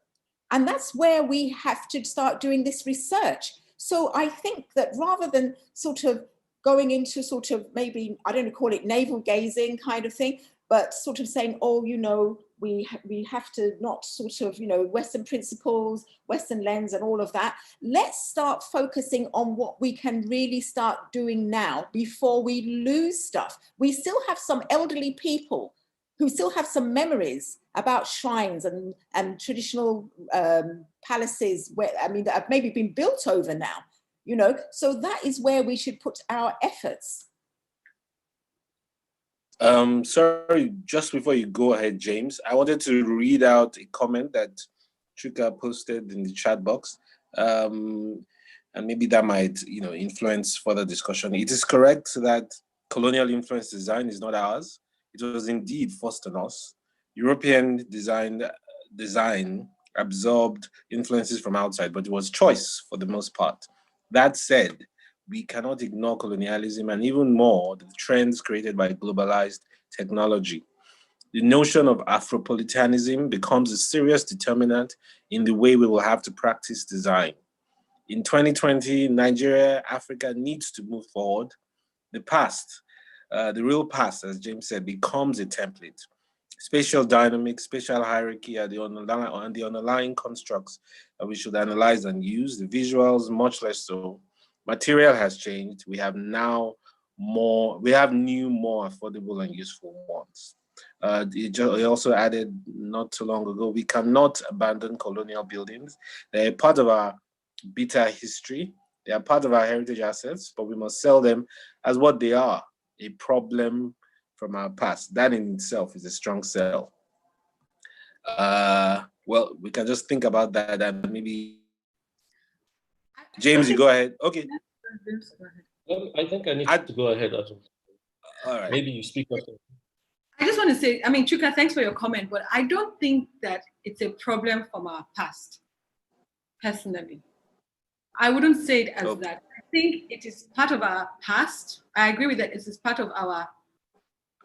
And that's where we have to start doing this research. So I think that rather than sort of going into sort of maybe, I don't know, call it navel gazing kind of thing, but sort of saying, oh, you know, we have to not sort of, you know, Western principles, Western lens and all of that. Let's start focusing on what we can really start doing now before we lose stuff. We still have some elderly people who still have some memories about shrines and traditional palaces where, I mean, that have maybe been built over now, you know, so that is where we should put our efforts. Sorry, just before you go ahead, James, I wanted to read out a comment that Chuka posted in the chat box. And maybe that might, you know, influence further discussion. It is correct that colonial influence design is not ours. It was indeed forced on us. European design absorbed influences from outside, but it was choice for the most part. That said, we cannot ignore colonialism and even more the trends created by globalized technology. The notion of Afropolitanism becomes a serious determinant in the way we will have to practice design. In 2020, Nigeria, Africa needs to move forward. The past, the real past, as James said, becomes a template. Spatial dynamics, spatial hierarchy are the underlying constructs that we should analyze and use. The visuals, much less so. Material has changed. We have new, more affordable and useful ones. He also added not too long ago, we cannot abandon colonial buildings. They're part of our bitter history. They are part of our heritage assets, but we must sell them as what they are, a problem from our past. That in itself is a strong sell. Well, we can just think about that and maybe James, you go ahead. Okay. I think I need to go ahead. All right. Maybe you speak up. I just want to say, I mean, Chuka, thanks for your comment, but I don't think that it's a problem from our past, personally. I wouldn't say it as that. I think it is part of our past. I agree with that. It is part of our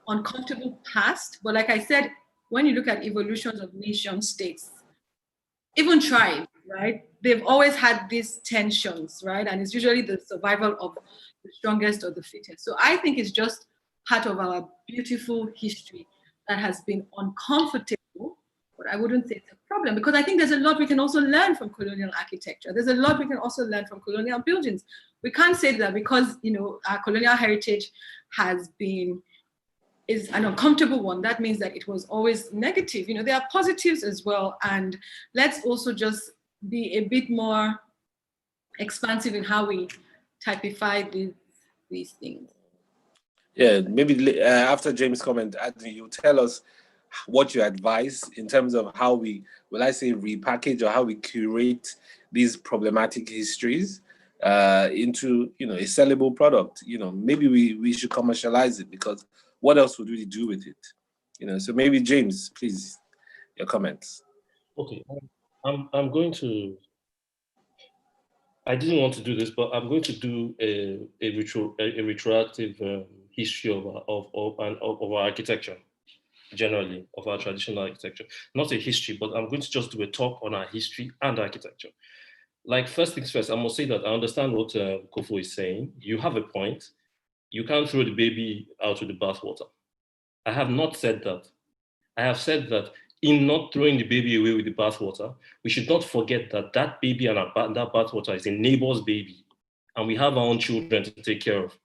uncomfortable past. But like I said, when you look at evolutions of nation states, even tribes, right? They've always had these tensions, right? And it's usually the survival of the strongest or the fittest. So I think it's just part of our beautiful history that has been uncomfortable, but I wouldn't say it's a problem, because I think there's a lot we can also learn from colonial architecture. There's a lot we can also learn from colonial buildings. We can't say that because, you know, our colonial heritage is an uncomfortable one, that means that it was always negative. You know, there are positives as well. And let's also just be a bit more expansive in how we typify these things. Yeah, maybe after James' comment, Anthony, you tell us what you advise in terms of how we, repackage or how we curate these problematic histories into, you know, a sellable product. You know, maybe we should commercialize it, because what else would we do with it? You know, so maybe James, please, your comments. Okay, I'm going to. I didn't want to do this, but I'm going to do a retroactive history of our architecture. generally of our traditional architecture. Not a history, but I'm going to just do a talk on our history and architecture. Like, first things first, I must say that I understand what Kofo is saying. You have a point. You can't throw the baby out with the bathwater. I have not said that. I have said that in not throwing the baby away with the bathwater, we should not forget that that baby and that bathwater is a neighbor's baby, and we have our own children to take care of.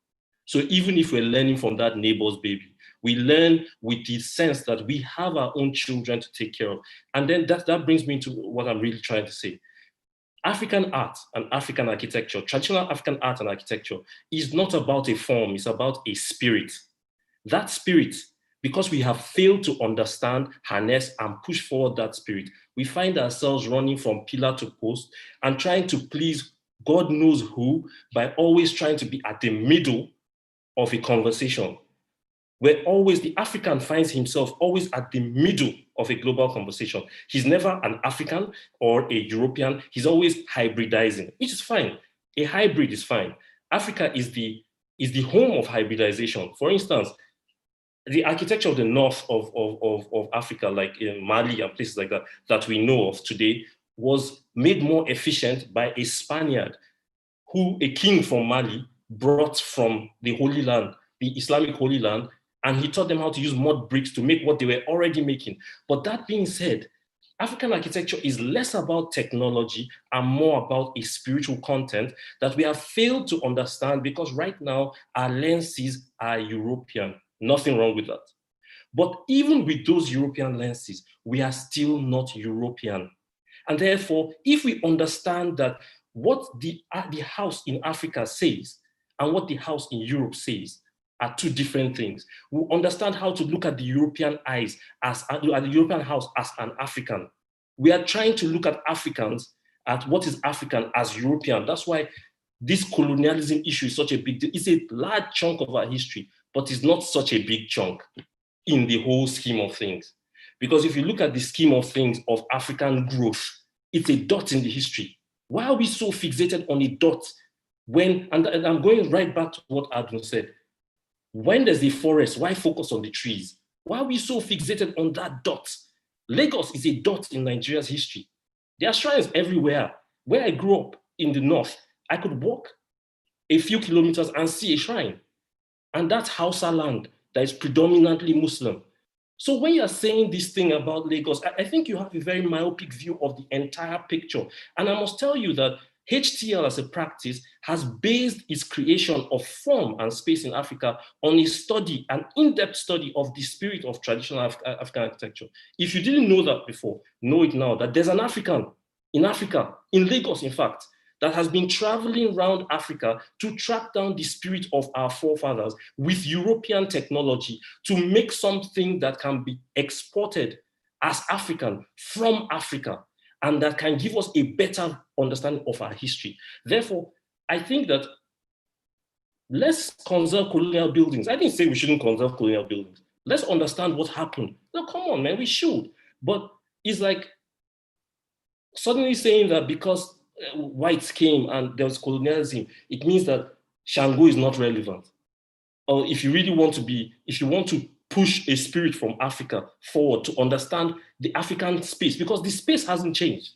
So even if we're learning from that neighbor's baby, we learn with the sense that we have our own children to take care of. And then that brings me to what I'm really trying to say. African art and African architecture, traditional African art and architecture, is not about a form, it's about a spirit. That spirit, because we have failed to understand, harness, and push forward that spirit, we find ourselves running from pillar to post and trying to please God knows who by always trying to be at the middle of a conversation. Where always the African finds himself always at the middle of a global conversation. He's never an African or a European. He's always hybridizing, which is fine. A hybrid is fine. Africa is the home of hybridization. For instance, the architecture of the north of Africa, like in Mali and places like that, that we know of today, was made more efficient by a Spaniard who a king from Mali brought from the Holy Land, the Islamic Holy Land, and he taught them how to use mud bricks to make what they were already making. But that being said, African architecture is less about technology and more about a spiritual content that we have failed to understand because right now our lenses are European. Nothing wrong with that. But even with those European lenses, we are still not European. And therefore, if we understand that what the house in Africa says and what the house in Europe says are two different things, we'll understand how to look at the European eyes as at the European house as an African. We are trying to look at Africans at what is African as European. That's why this colonialism issue is such a big deal. It's a large chunk of our history, but it's not such a big chunk in the whole scheme of things. Because if you look at the scheme of things of African growth, it's a dot in the history. Why are we so fixated on a dot when, and I'm going right back to what Adun said, when there's a forest, why focus on the trees? Why are we so fixated on that dot? Lagos is a dot in Nigeria's history. There are shrines everywhere. Where I grew up in the north, I could walk a few kilometers and see a shrine. And that's Hausa land that is predominantly Muslim. So when you're saying this thing about Lagos, I think you have a very myopic view of the entire picture. And I must tell you that HTL as a practice has based its creation of form and space in Africa on a study, an in-depth study of the spirit of traditional African architecture. If you didn't know that before, know it now, that there's an African in Africa, in Lagos, in fact, that has been traveling around Africa to track down the spirit of our forefathers with European technology to make something that can be exported as African from Africa, and that can give us a better understanding of our history. Therefore, I think that let's conserve colonial buildings. I didn't say we shouldn't conserve colonial buildings. Let's understand what happened. No, come on, man, we should. But it's like suddenly saying that because whites came and there was colonialism, it means that Shango is not relevant. Or if you really want to be, if you want to push a spirit from Africa forward to understand the African space, because the space hasn't changed.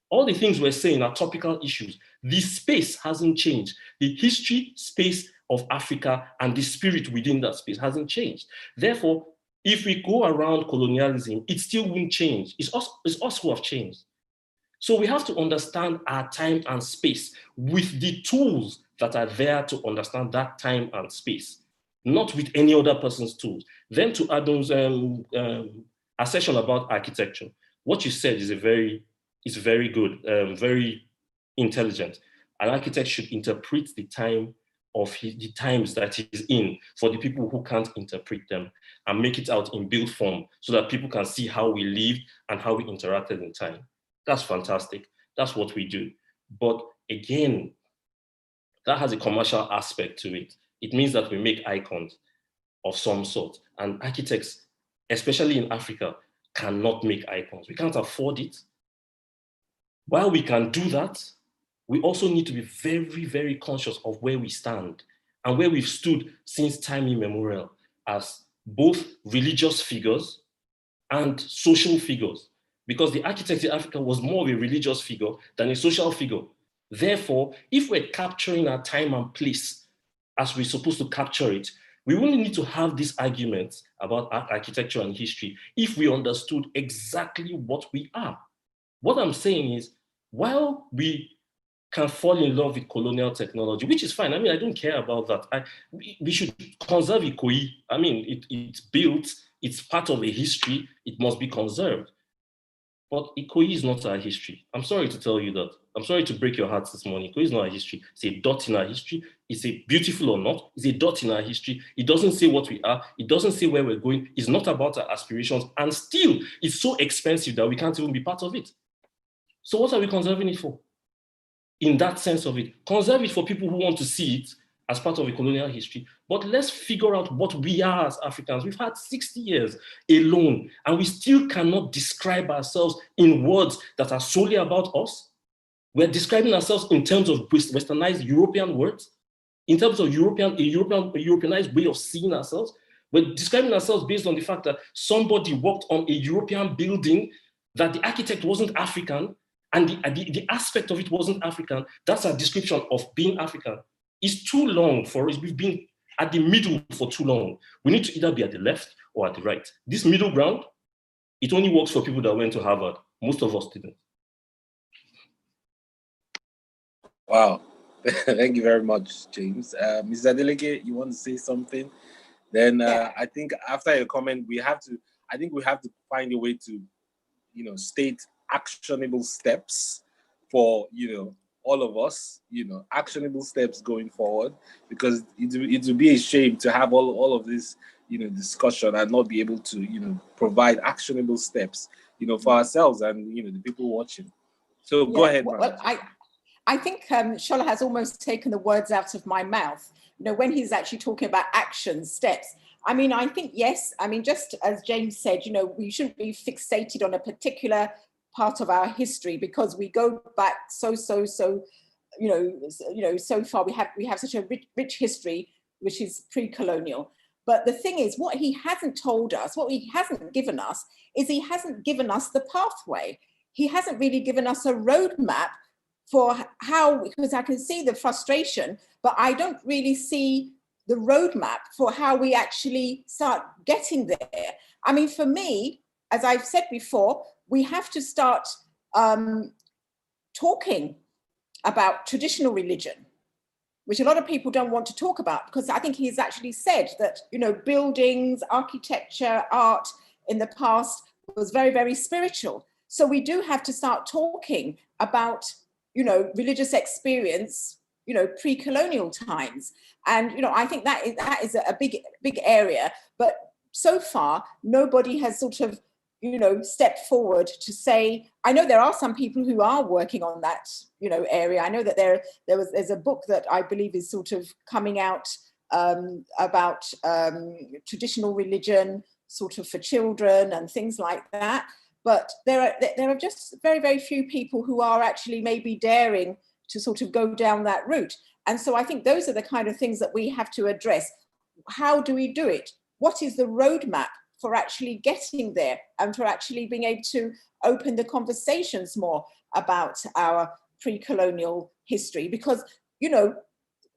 All the things we're saying are topical issues. The space hasn't changed. The history, space of Africa and the spirit within that space hasn't changed. Therefore, if we go around colonialism, it still won't change. It's us who have changed. So we have to understand our time and space with the tools that are there to understand that time and space, not with any other person's tools. Then to Adam's assertion about architecture, what you said is very good, very intelligent. An architect should interpret the time of the times that he's in for the people who can't interpret them and make it out in build form so that people can see how we lived and how we interacted in time. That's fantastic. That's what we do. But again, that has a commercial aspect to it. It means that we make icons of some sort. And architects, especially in Africa, cannot make icons. We can't afford it. While we can do that, we also need to be very, very conscious of where we stand and where we've stood since time immemorial as both religious figures and social figures, because the architect in Africa was more of a religious figure than a social figure. Therefore, if we're capturing our time and place as we're supposed to capture it, we wouldn't need to have these arguments about architecture and history if we understood exactly what we are. What I'm saying is, while we can fall in love with colonial technology, which is fine. I mean, I don't care about that. We should conserve Ikoyi. I mean, it's built, it's part of a history, it must be conserved. But Ikoyi is not our history. I'm sorry to tell you that. I'm sorry to break your hearts this morning. Ikoyi is not our history. It's a dot in our history. It's a beautiful or not. It's a dot in our history. It doesn't say what we are. It doesn't say where we're going. It's not about our aspirations. And still, it's so expensive that we can't even be part of it. So what are we conserving it for? In that sense of it, conserve it for people who want to see it as part of a colonial history. But let's figure out what we are as Africans. We've had 60 years alone, and we still cannot describe ourselves in words that are solely about us. We're describing ourselves in terms of westernized European words, in terms of a Europeanized way of seeing ourselves. We're describing ourselves based on the fact that somebody worked on a European building, that the architect wasn't African, and the aspect of it wasn't African. That's our description of being African. It's too long for us. We've been at the middle for too long. We need to either be at the left or at the right. This middle ground, it only works for people that went to Harvard. Most of us didn't. Wow. Thank you very much, James. Mr. Adeleke, you want to say something? Then I think after your comment, we have to find a way to, state actionable steps for, all of us, actionable steps going forward, because it would be a shame to have all of this, discussion and not be able to, provide actionable steps, for ourselves and, the people watching. So go ahead, well, I think Shola has almost taken the words out of my mouth, when he's actually talking about action steps. I mean, I think, yes, I mean, just as James said, we shouldn't be fixated on a particular part of our history, because we go back so far. We have such a rich history, which is pre-colonial. But the thing is, what he hasn't told us, what he hasn't given us, is he hasn't given us the pathway. He hasn't really given us a roadmap for how, because I can see the frustration, but I don't really see the roadmap for how we actually start getting there. I mean, for me, as I've said before, we have to start talking about traditional religion, which a lot of people don't want to talk about, because I think he's actually said that, buildings, architecture, art in the past was very, very spiritual. So we do have to start talking about, religious experience, pre-colonial times. And, I think that is a big area, but so far, nobody has sort of, stepped forward to say, I know there are some people who are working on that, area. I know that there's a book that I believe is sort of coming out about traditional religion, sort of for children and things like that. But there are just very, very few people who are actually maybe daring to sort of go down that route. And so I think those are the kind of things that we have to address. How do we do it? What is the roadmap for actually getting there and for actually being able to open the conversations more about our pre-colonial history? Because,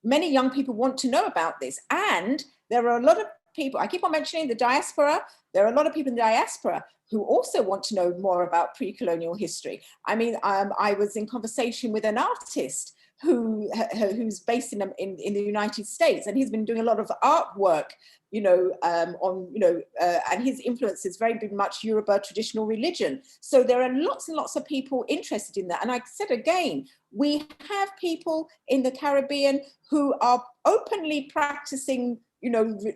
many young people want to know about this. And there are a lot of people, I keep on mentioning the diaspora, there are a lot of people in the diaspora who also want to know more about pre-colonial history. I mean, I was in conversation with an artist who's based in the United States, and he's been doing a lot of artwork, and his influence is very much Yoruba traditional religion. So there are lots and lots of people interested in that. And I said again, we have people in the Caribbean who are openly practicing,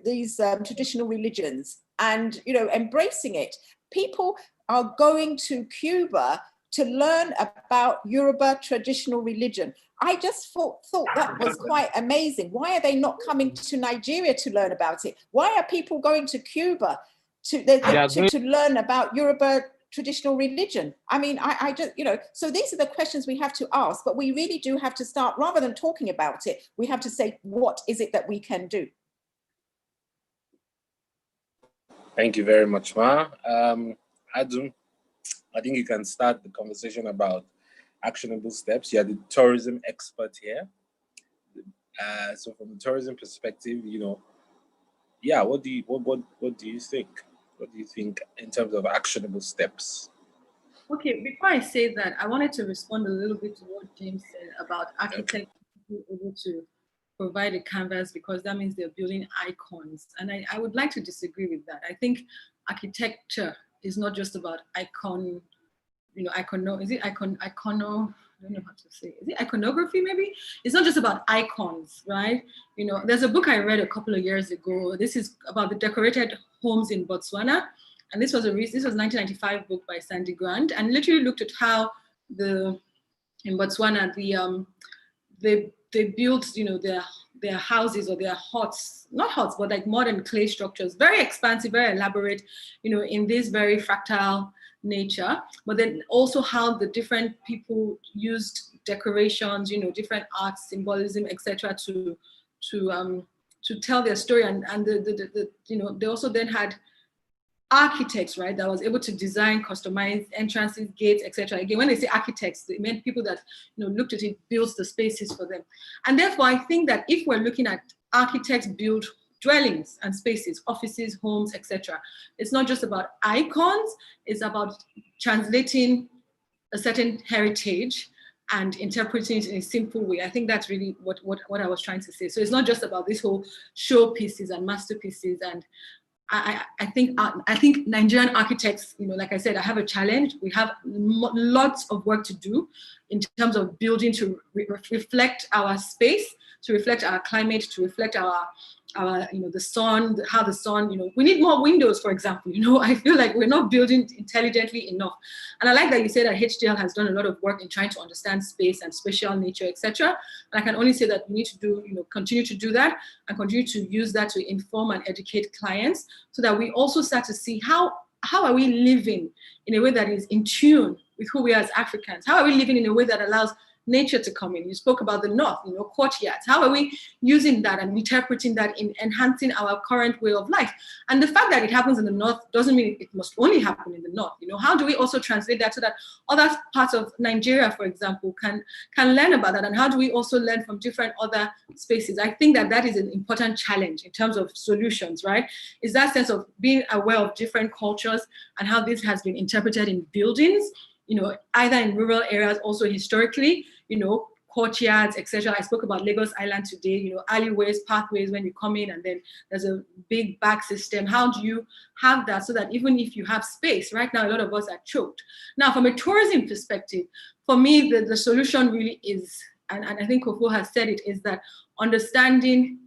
these traditional religions and, embracing it. People are going to Cuba to learn about Yoruba traditional religion. I just thought that was quite amazing. Why are they not coming to Nigeria to learn about it? Why are people going to Cuba to learn about Yoruba traditional religion? I mean, I just, so these are the questions we have to ask, but we really do have to start, rather than talking about it, we have to say, what is it that we can do? Thank you very much, Ma. Adam, I think you can start the conversation about actionable steps. You're the tourism expert here. So from the tourism perspective, what do you think? What do you think in terms of actionable steps? Okay, before I say that, I wanted to respond a little bit to what James said about architects being able to provide a canvas because that means they're building icons. And I would like to disagree with that. I think architecture is not just about icono, I don't know how to say, is it iconography maybe? It's not just about icons, right? There's a book I read a couple of years ago. This is about the decorated homes in Botswana. And this was 1995 book by Sandy Grant, and literally looked at how in Botswana, they built, their houses or their huts, not huts, but like modern clay structures, very expansive, very elaborate, in this very fractal nature, but then also how the different people used decorations, different arts, symbolism, etc., to tell their story, and they also then had architects, right, that was able to design, customize entrances, gates, etc. Again, when they say architects, they meant people that looked at it, built the spaces for them. And therefore, I think that if we're looking at architects build dwellings and spaces, offices, homes, etc., it's not just about icons, it's about translating a certain heritage and interpreting it in a simple way. I think that's really what I was trying to say. So it's not just about this whole showpieces and masterpieces. And I think Nigerian architects, like I said, I have a challenge. We have lots of work to do in terms of building to reflect our space, to reflect our climate, to reflect our the sun, how the sun, we need more windows, for example. I feel like we're not building intelligently enough. And I like that you said that HDL has done a lot of work in trying to understand space and spatial nature, etc. And I can only say that we need to do, continue to do that and continue to use that to inform and educate clients so that we also start to see how are we living in a way that is in tune with who we are as Africans? How are we living in a way that allows nature to come in? You spoke about the north, courtyards. How are we using that and interpreting that in enhancing our current way of life? And the fact that it happens in the north doesn't mean it must only happen in the north. How do we also translate that so that other parts of Nigeria, for example, can learn about that? And how do we also learn from different other spaces? I think that is an important challenge in terms of solutions, right? Is that sense of being aware of different cultures and how this has been interpreted in buildings, either in rural areas, also historically, courtyards, etc. I spoke about Lagos Island today, alleyways, pathways when you come in, and then there's a big back system. How do you have that so that even if you have space, right now a lot of us are choked. Now, from a tourism perspective, for me, the solution really is, and I think Kofo has said it, is that understanding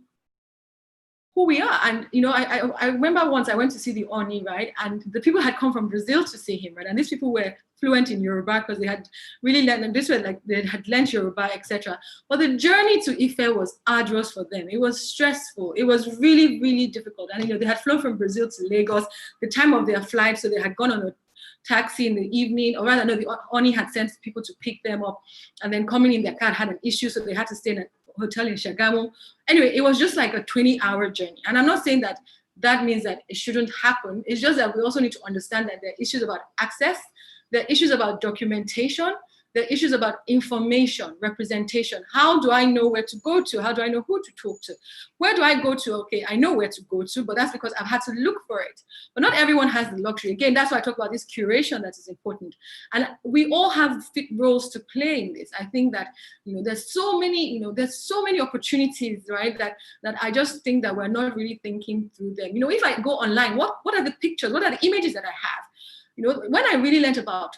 who we are. And I remember once I went to see the Oni, right? And the people had come from Brazil to see him, right? And these people were fluent in Yoruba because they had really learned, and this was like they had learned Yoruba, etc. But the journey to Ife was arduous for them. It was stressful. It was really, really difficult. And they had flown from Brazil to Lagos, the time of their flight, so they had gone on a taxi in the evening, or rather, no, the Oni had sent people to pick them up, and then coming in their car had an issue, so they had to stay in a hotel in Shagamu. Anyway, it was just like a 20-hour journey. And I'm not saying that means that it shouldn't happen. It's just that we also need to understand that there are issues about access, there are issues about documentation, there are issues about information, representation. How do I know where to go to? How do I know who to talk to? Where do I go to? Okay, I know where to go to, but that's because I've had to look for it. But not everyone has the luxury. Again, that's why I talk about this curation that is important. And we all have fit roles to play in this. I think that, there's so many opportunities, right? That I just think that we're not really thinking through them. If I go online, what are the pictures? What are the images that I have? When I really learned about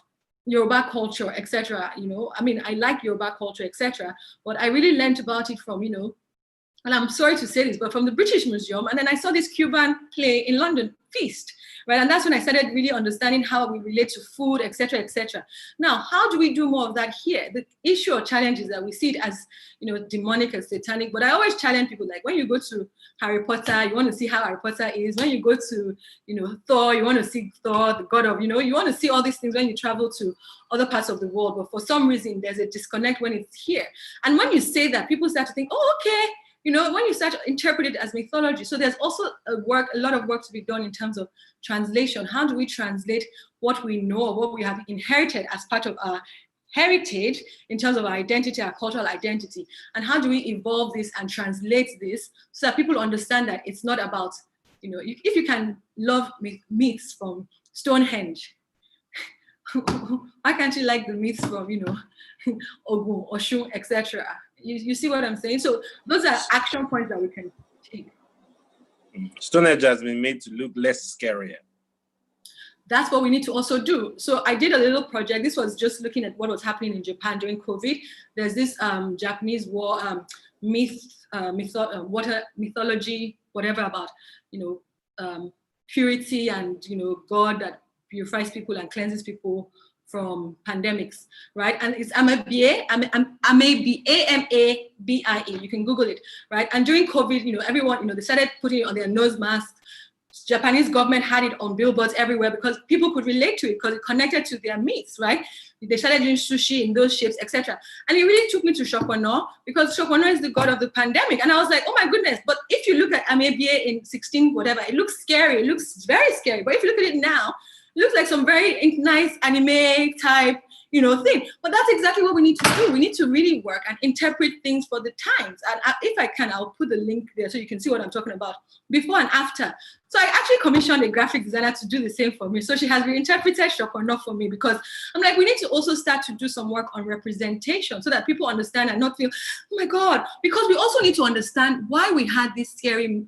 Yoruba culture, etc. I like Yoruba culture, etc. But I really learned about it from, and I'm sorry to say this, but from the British Museum. And then I saw this Cuban play in London, Feast, right? And that's when I started really understanding how we relate to food, etc., etc. Now, how do we do more of that here? The issue or challenge is that we see it as, demonic and satanic. But I always challenge people, like when you go to Harry Potter, you want to see how Harry Potter is. When you go to, Thor, you want to see Thor, the god of, you want to see all these things when you travel to other parts of the world. But for some reason, there's a disconnect when it's here. And when you say that, people start to think, oh, okay. When you start to interpret it as mythology. So there's also a lot of work to be done in terms of translation. How do we translate what we know, what we have inherited as part of our heritage in terms of our identity, our cultural identity, and how do we evolve this and translate this so that people understand that it's not about, you know, if you can love myths from Stonehenge, why can't you like the myths from, you know, Ogun, Oshun, etc.? You see what I'm saying? So those are action points that we can take. Stonehenge has been made to look less scarier. That's what we need to also do. So I did a little project. This was just looking at what was happening in Japan during COVID. There's this Japanese war water mythology, whatever, about, you know, purity and, you know, God that purifies people and cleanses people from pandemics, right? And it's Amabie, A-M-A-B-I-E. You can Google it, right? And during COVID, you know, everyone, you know, they started putting it on their nose masks. Japanese government had it on billboards everywhere because people could relate to it because it connected to their myths, right? They started doing sushi in those shapes, etc. And it really took me to Shokono because Shokono is the god of the pandemic. And I was like, oh my goodness. But if you look at Amebie in 16, whatever, it looks scary. It looks very scary. But if you look at it now, it looks like some very nice anime type, you know, thing. But that's exactly what we need to do. We need to really work and interpret things for the times. And if I can, I'll put the link there so you can see what I'm talking about before and after. So I actually commissioned a graphic designer to do the same for me. So she has reinterpreted Shokono for me because I'm like, we need to also start to do some work on representation so that people understand and not feel, oh my God, because we also need to understand why we had these scary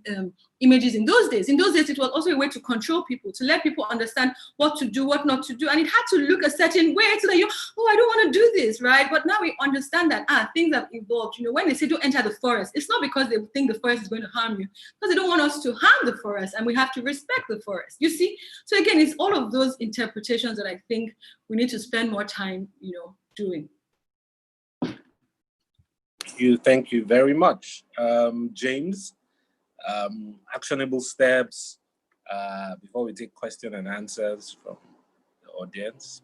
images in those days. In those days, it was also a way to control people, to let people understand what to do, what not to do. And it had to look a certain way so that you, oh, I don't want to do this, right? But now we understand that, things have evolved. You know, when they say don't enter the forest, it's not because they think the forest is going to harm you, because they don't want us to harm the forest and we have to respect the forest, you see? So again, it's all of those interpretations that I think we need to spend more time, you know, doing. Thank you very much. James, actionable steps before we take question and answers from the audience.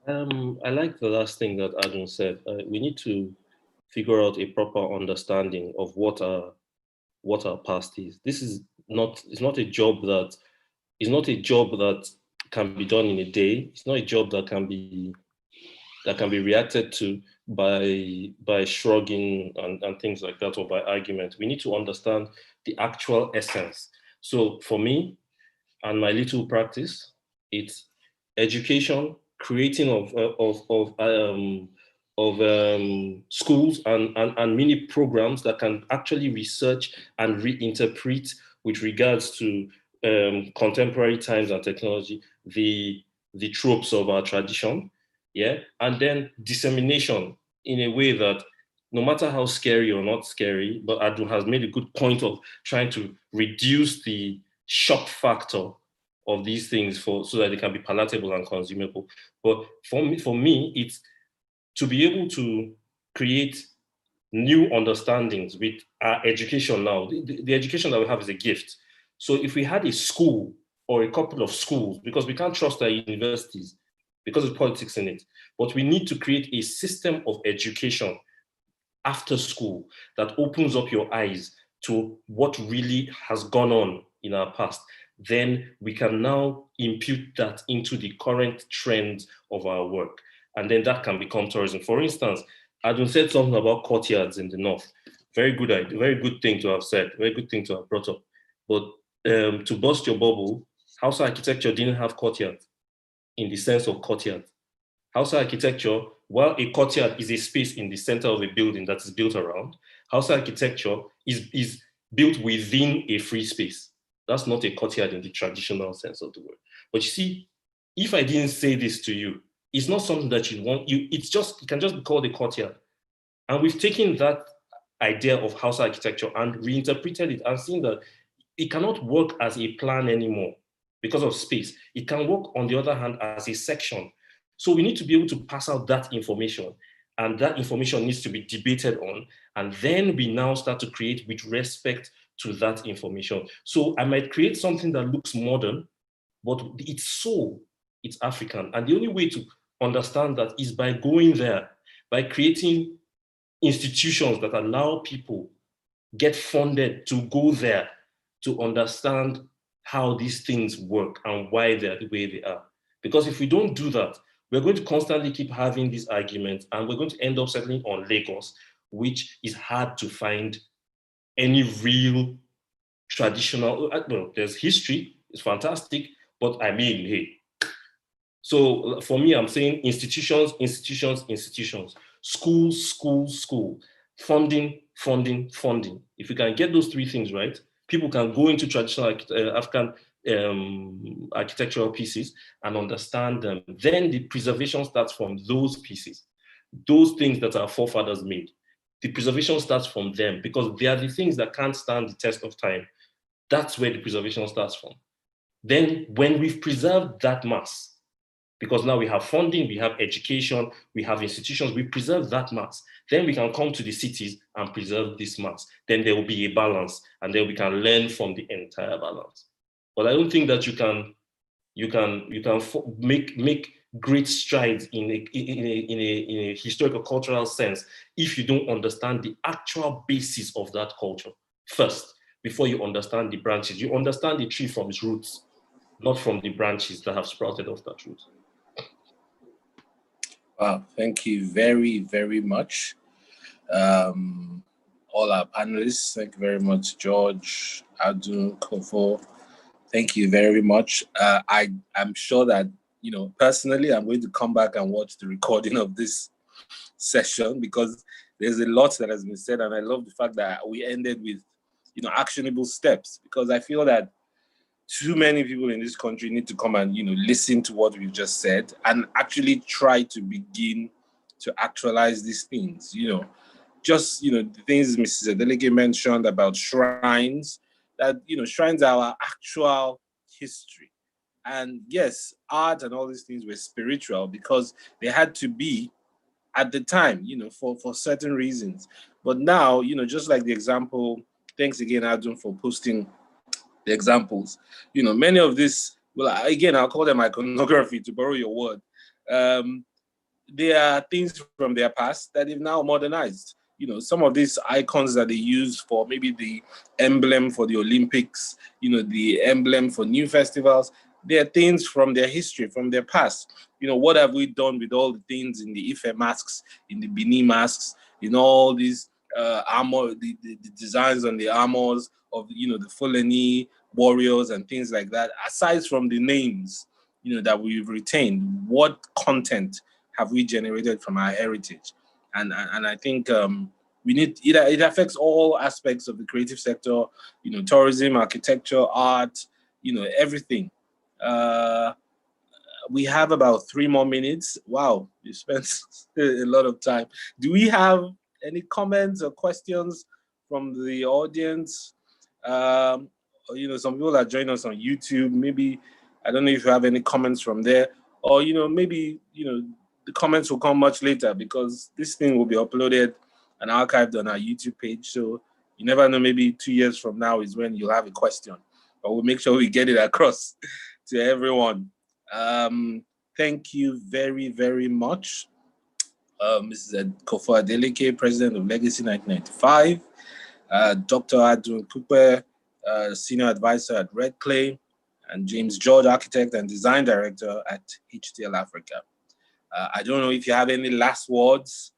I like the last thing that Adam said. We need to figure out a proper understanding of what our past is. This is not, it's not a job that can be done in a day. It's not a job that can be reacted to by shrugging and things like that, or by argument. We need to understand the actual essence. So for me and my little practice, it's education, creating of schools and mini programs that can actually research and reinterpret with regards to contemporary times and technology, the tropes of our tradition, yeah, and then dissemination in a way that no matter how scary or not scary, but Adu has made a good point of trying to reduce the shock factor of these things so that they can be palatable and consumable. But for me, it's to be able to create new understandings with our education now. The education that we have is a gift. So if we had a school or a couple of schools, because we can't trust our universities because of politics in it, but we need to create a system of education after school that opens up your eyes to what really has gone on in our past. Then we can now impute that into the current trends of our work. And then that can become tourism. For instance, Adun said something about courtyards in the north. Very good idea, very good thing to have said, very good thing to have brought up. But to burst your bubble, house architecture didn't have courtyards in the sense of courtyard. House architecture, while a courtyard is a space in the center of a building that is built around, house architecture is built within a free space. That's not a courtyard in the traditional sense of the word. But you see, if I didn't say this to you, it's not something that you want. It can just be called a courtyard. And we've taken that idea of house architecture and reinterpreted it and seen that it cannot work as a plan anymore because of space. It can work, on the other hand, as a section. So we need to be able to pass out that information, and that information needs to be debated on, and then we now start to create with respect to that information. So I might create something that looks modern, but its soul, it's African. And the only way to understand that is by going there, by creating institutions that allow people get funded to go there to understand how these things work and why they're the way they are. Because if we don't do that, we're going to constantly keep having these arguments, and we're going to end up settling on Lagos, which is hard to find any real traditional, well, there's history, it's fantastic, but I mean, hey. So for me, I'm saying institutions, institutions, institutions, schools, schools, school, funding, funding, funding. If we can get those three things right, people can go into traditional African architectural pieces and understand them. Then the preservation starts from those pieces, those things that our forefathers made. The preservation starts from them because they are the things that can't stand the test of time. That's where the preservation starts from. Then when we've preserved that mass, because now we have funding, we have education, we have institutions, we preserve that mass. Then we can come to the cities and preserve this mass. Then there will be a balance, and then we can learn from the entire balance. But I don't think that you can make great strides in a historical cultural sense if you don't understand the actual basis of that culture first, before you understand the branches. You understand the tree from its roots, not from the branches that have sprouted off that root. Wow, thank you very, very much. All our panelists, thank you very much, George, Adun, Kofo. Thank you very much. I'm sure that, personally, I'm going to come back and watch the recording of this session because there's a lot that has been said, and I love the fact that we ended with, actionable steps, because I feel that too many people in this country need to come and, listen to what we've just said and actually try to begin to actualize these things, just, the things Mrs. Adeleke mentioned about shrines, that, shrines are our actual history. And yes, art and all these things were spiritual because they had to be at the time, for certain reasons. But now, just like the example, thanks again, Adun, for posting the examples. Many of this, well, again, I'll call them iconography, to borrow your word. They are things from their past that they've now modernized. Some of these icons that they use for maybe the emblem for the Olympics, the emblem for new festivals, they're things from their history, from their past. What have we done with all the things in the Ife masks, in the Benin masks, in all these armor, the designs on the armors of, the Fulani warriors and things like that, aside from the names, that we've retained, what content have we generated from our heritage? And I think we need, it affects all aspects of the creative sector, tourism, architecture, art, everything. We have about 3 more minutes. Wow, you spent a lot of time. Do we have any comments or questions from the audience? Some people that join us on YouTube, maybe, I don't know if you have any comments from there, or, maybe, the comments will come much later because this thing will be uploaded and archived on our YouTube page. So you never know, maybe 2 years from now is when you'll have a question, but we'll make sure we get it across to everyone. Thank you very, very much. Mrs. Kofo Adeleke, President of Legacy 1995, Dr. Adun Kupe, Senior Advisor at Red Clay, and James George, Architect and Design Director at HTL Africa. I don't know if you have any last words,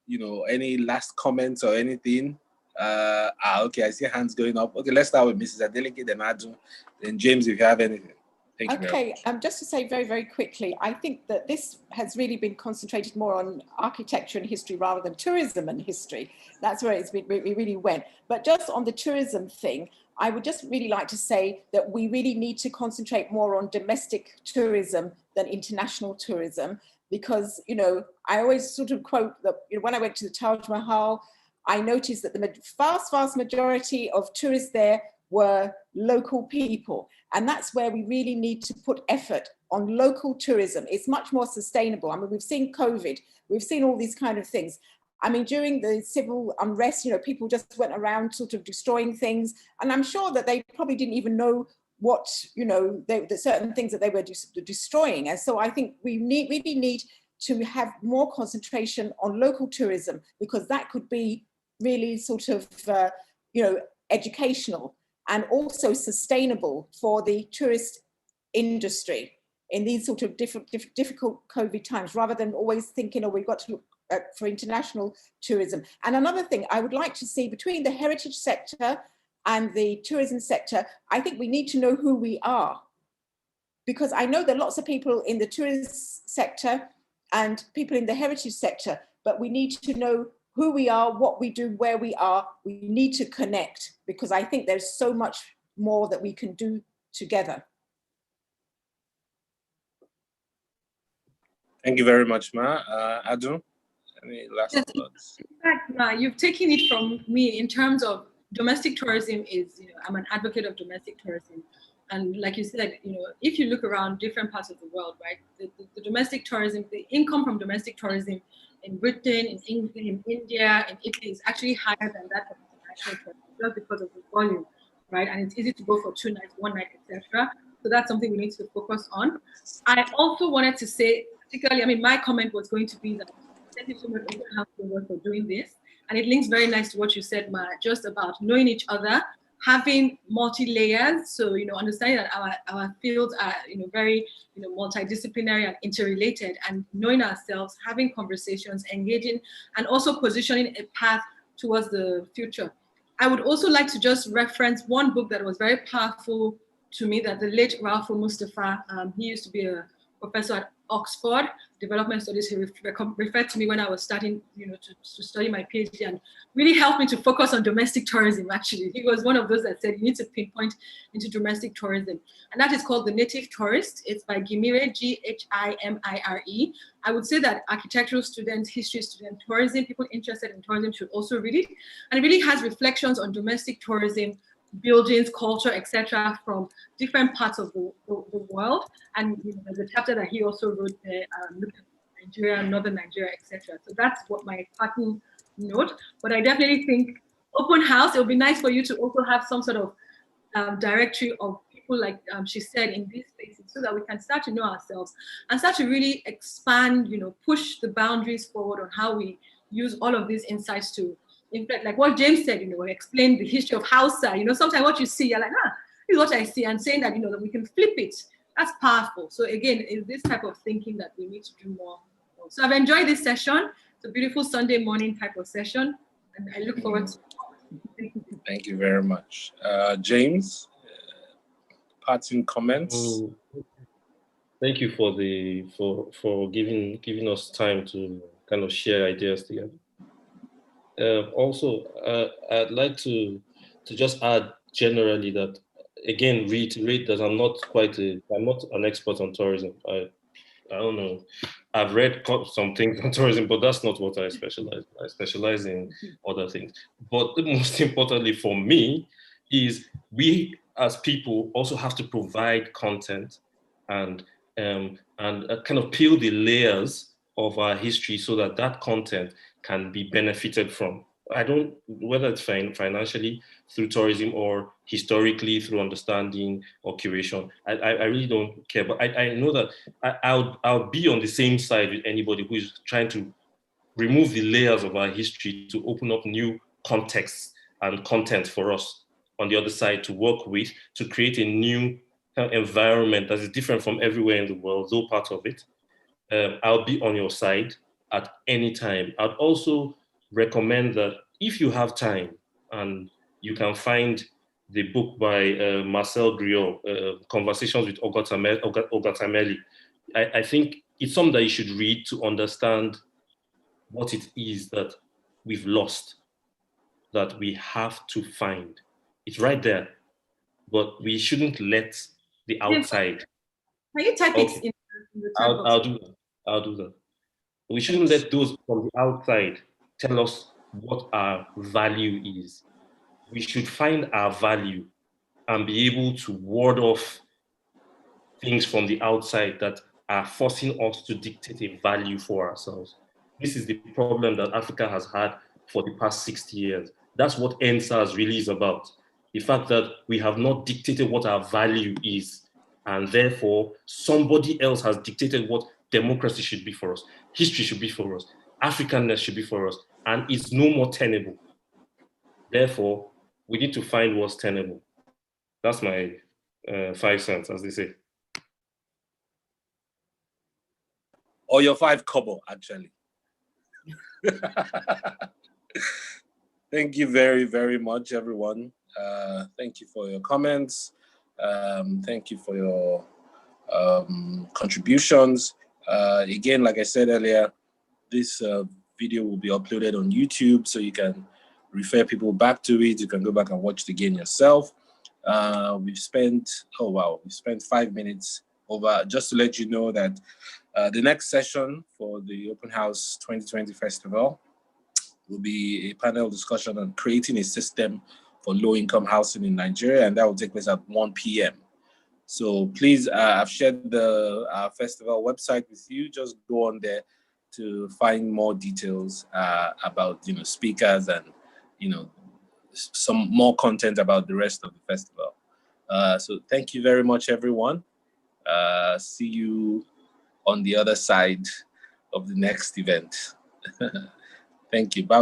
any last comments or anything. Okay, I see hands going up. Okay, let's start with Mrs. Adeleke, then Adun, then James, if you have anything. Thank you very much. Just to say very, very quickly, I think that this has really been concentrated more on architecture and history rather than tourism and history. That's where it really went. But just on the tourism thing, I would just really like to say that we really need to concentrate more on domestic tourism than international tourism, because, I always sort of quote that when I went to the Taj Mahal, I noticed that the vast majority of tourists there were local people. And that's where we really need to put effort on local tourism. It's much more sustainable. I mean, we've seen COVID, we've seen all these kind of things. I mean, during the civil unrest, people just went around sort of destroying things. And I'm sure that they probably didn't even know what, the certain things that they were destroying. And so I think we really need to have more concentration on local tourism, because that could be really sort of, educational and also sustainable for the tourist industry. in these sort of difficult COVID times, rather than always thinking, oh, we've got to look for international tourism. And another thing I would like to see between the heritage sector and the tourism sector, I think we need to know who we are. Because I know there are lots of people in the tourism sector and people in the heritage sector, but we need to know who we are, what we do, where we are. We need to connect, because I think there's so much more that we can do together. Thank you very much, Ma. Adu, any last thoughts? In fact, Ma, you've taken it from me in terms of domestic tourism is, I'm an advocate of domestic tourism. And like you said, if you look around different parts of the world, right, the domestic tourism, the income from domestic tourism in Britain, in England, in India, in Italy is actually higher than that of international tourism, just because of the volume, right? And it's easy to go for 2 nights, 1 night, etc. So that's something we need to focus on. I also wanted to say, particularly, my comment was going to be that thank you so much for doing this. And it links very nice to what you said, Ma, just about knowing each other, having multi-layers, so understanding that our fields are very multidisciplinary and interrelated, and knowing ourselves, having conversations, engaging, and also positioning a path towards the future. I would also like to just reference one book that was very powerful to me, that the late Ralph Mustafa, he used to be a professor at Oxford Development Studies. He referred to me when I was starting, to study my PhD, and really helped me to focus on domestic tourism. Actually, he was one of those that said you need to pinpoint into domestic tourism, and that is called The Native Tourist. It's by Gimire, G-H-I-M-I-R-E. I would say that architectural students, history students, tourism, people interested in tourism should also read it, and it really has reflections on domestic tourism, buildings, culture, etc., from different parts of the world. And there's a chapter that he also wrote there, looked at Nigeria, northern Nigeria, etc. So that's what my parting note. But I definitely think open house, it would be nice for you to also have some sort of directory of people, like she said, in these spaces, so that we can start to know ourselves and start to really expand, push the boundaries forward on how we use all of these insights to, in fact, like what James said, explain the history of Hausa. Sometimes what you see, you're like, this is what I see, and saying that, that we can flip it. That's powerful. So again, it's this type of thinking that we need to do more. So I've enjoyed this session. It's a beautiful Sunday morning type of session, and I look forward to it. Thank you very much. James, parting comments? Thank you for giving us time to kind of share ideas together. Also, I'd like to just add generally that, again, reiterate that I'm not an expert on tourism. I don't know. I've read some things on tourism, but that's not what I specialize in. I specialize in other things. But the most importantly for me is we as people also have to provide content and kind of peel the layers of our history so that that content can be benefited from. Whether it's financially through tourism or historically through understanding or curation, I really don't care. But I know that I'll be on the same side with anybody who is trying to remove the layers of our history to open up new contexts and content for us on the other side to work with, to create a new environment that is different from everywhere in the world, though part of it. I'll be on your side at any time. I'd also recommend that if you have time and you can find the book by Marcel Griot, Conversations with Ogatameli, I think it's something that you should read to understand what it is that we've lost, that we have to find. It's right there, but we shouldn't let the outside. Can you type it in the chat box? I'll do that. We shouldn't let those from the outside tell us what our value is. We should find our value and be able to ward off things from the outside that are forcing us to dictate a value for ourselves. This is the problem that Africa has had for the past 60 years. That's what NSAS really is about. The fact that we have not dictated what our value is, and therefore somebody else has dictated what democracy should be for us, history should be for us, Africanness should be for us, and it's no more tenable. Therefore, we need to find what's tenable. That's my 5 cents, as they say. or your 5 kobo, actually. Thank you very, very much, everyone. Thank you for your comments. Thank you for your contributions. Again, like I said earlier, this video will be uploaded on YouTube, so you can refer people back to it. You can go back and watch it again yourself. We've spent 5 minutes over. Just to let you know that the next session for the Open House 2020 Festival will be a panel discussion on creating a system for low-income housing in Nigeria, and that will take place at 1 p.m. So please, I've shared the festival website with you. Just go on there to find more details about speakers and some more content about the rest of the festival. So thank you very much, everyone. See you on the other side of the next event. Thank you. Bye.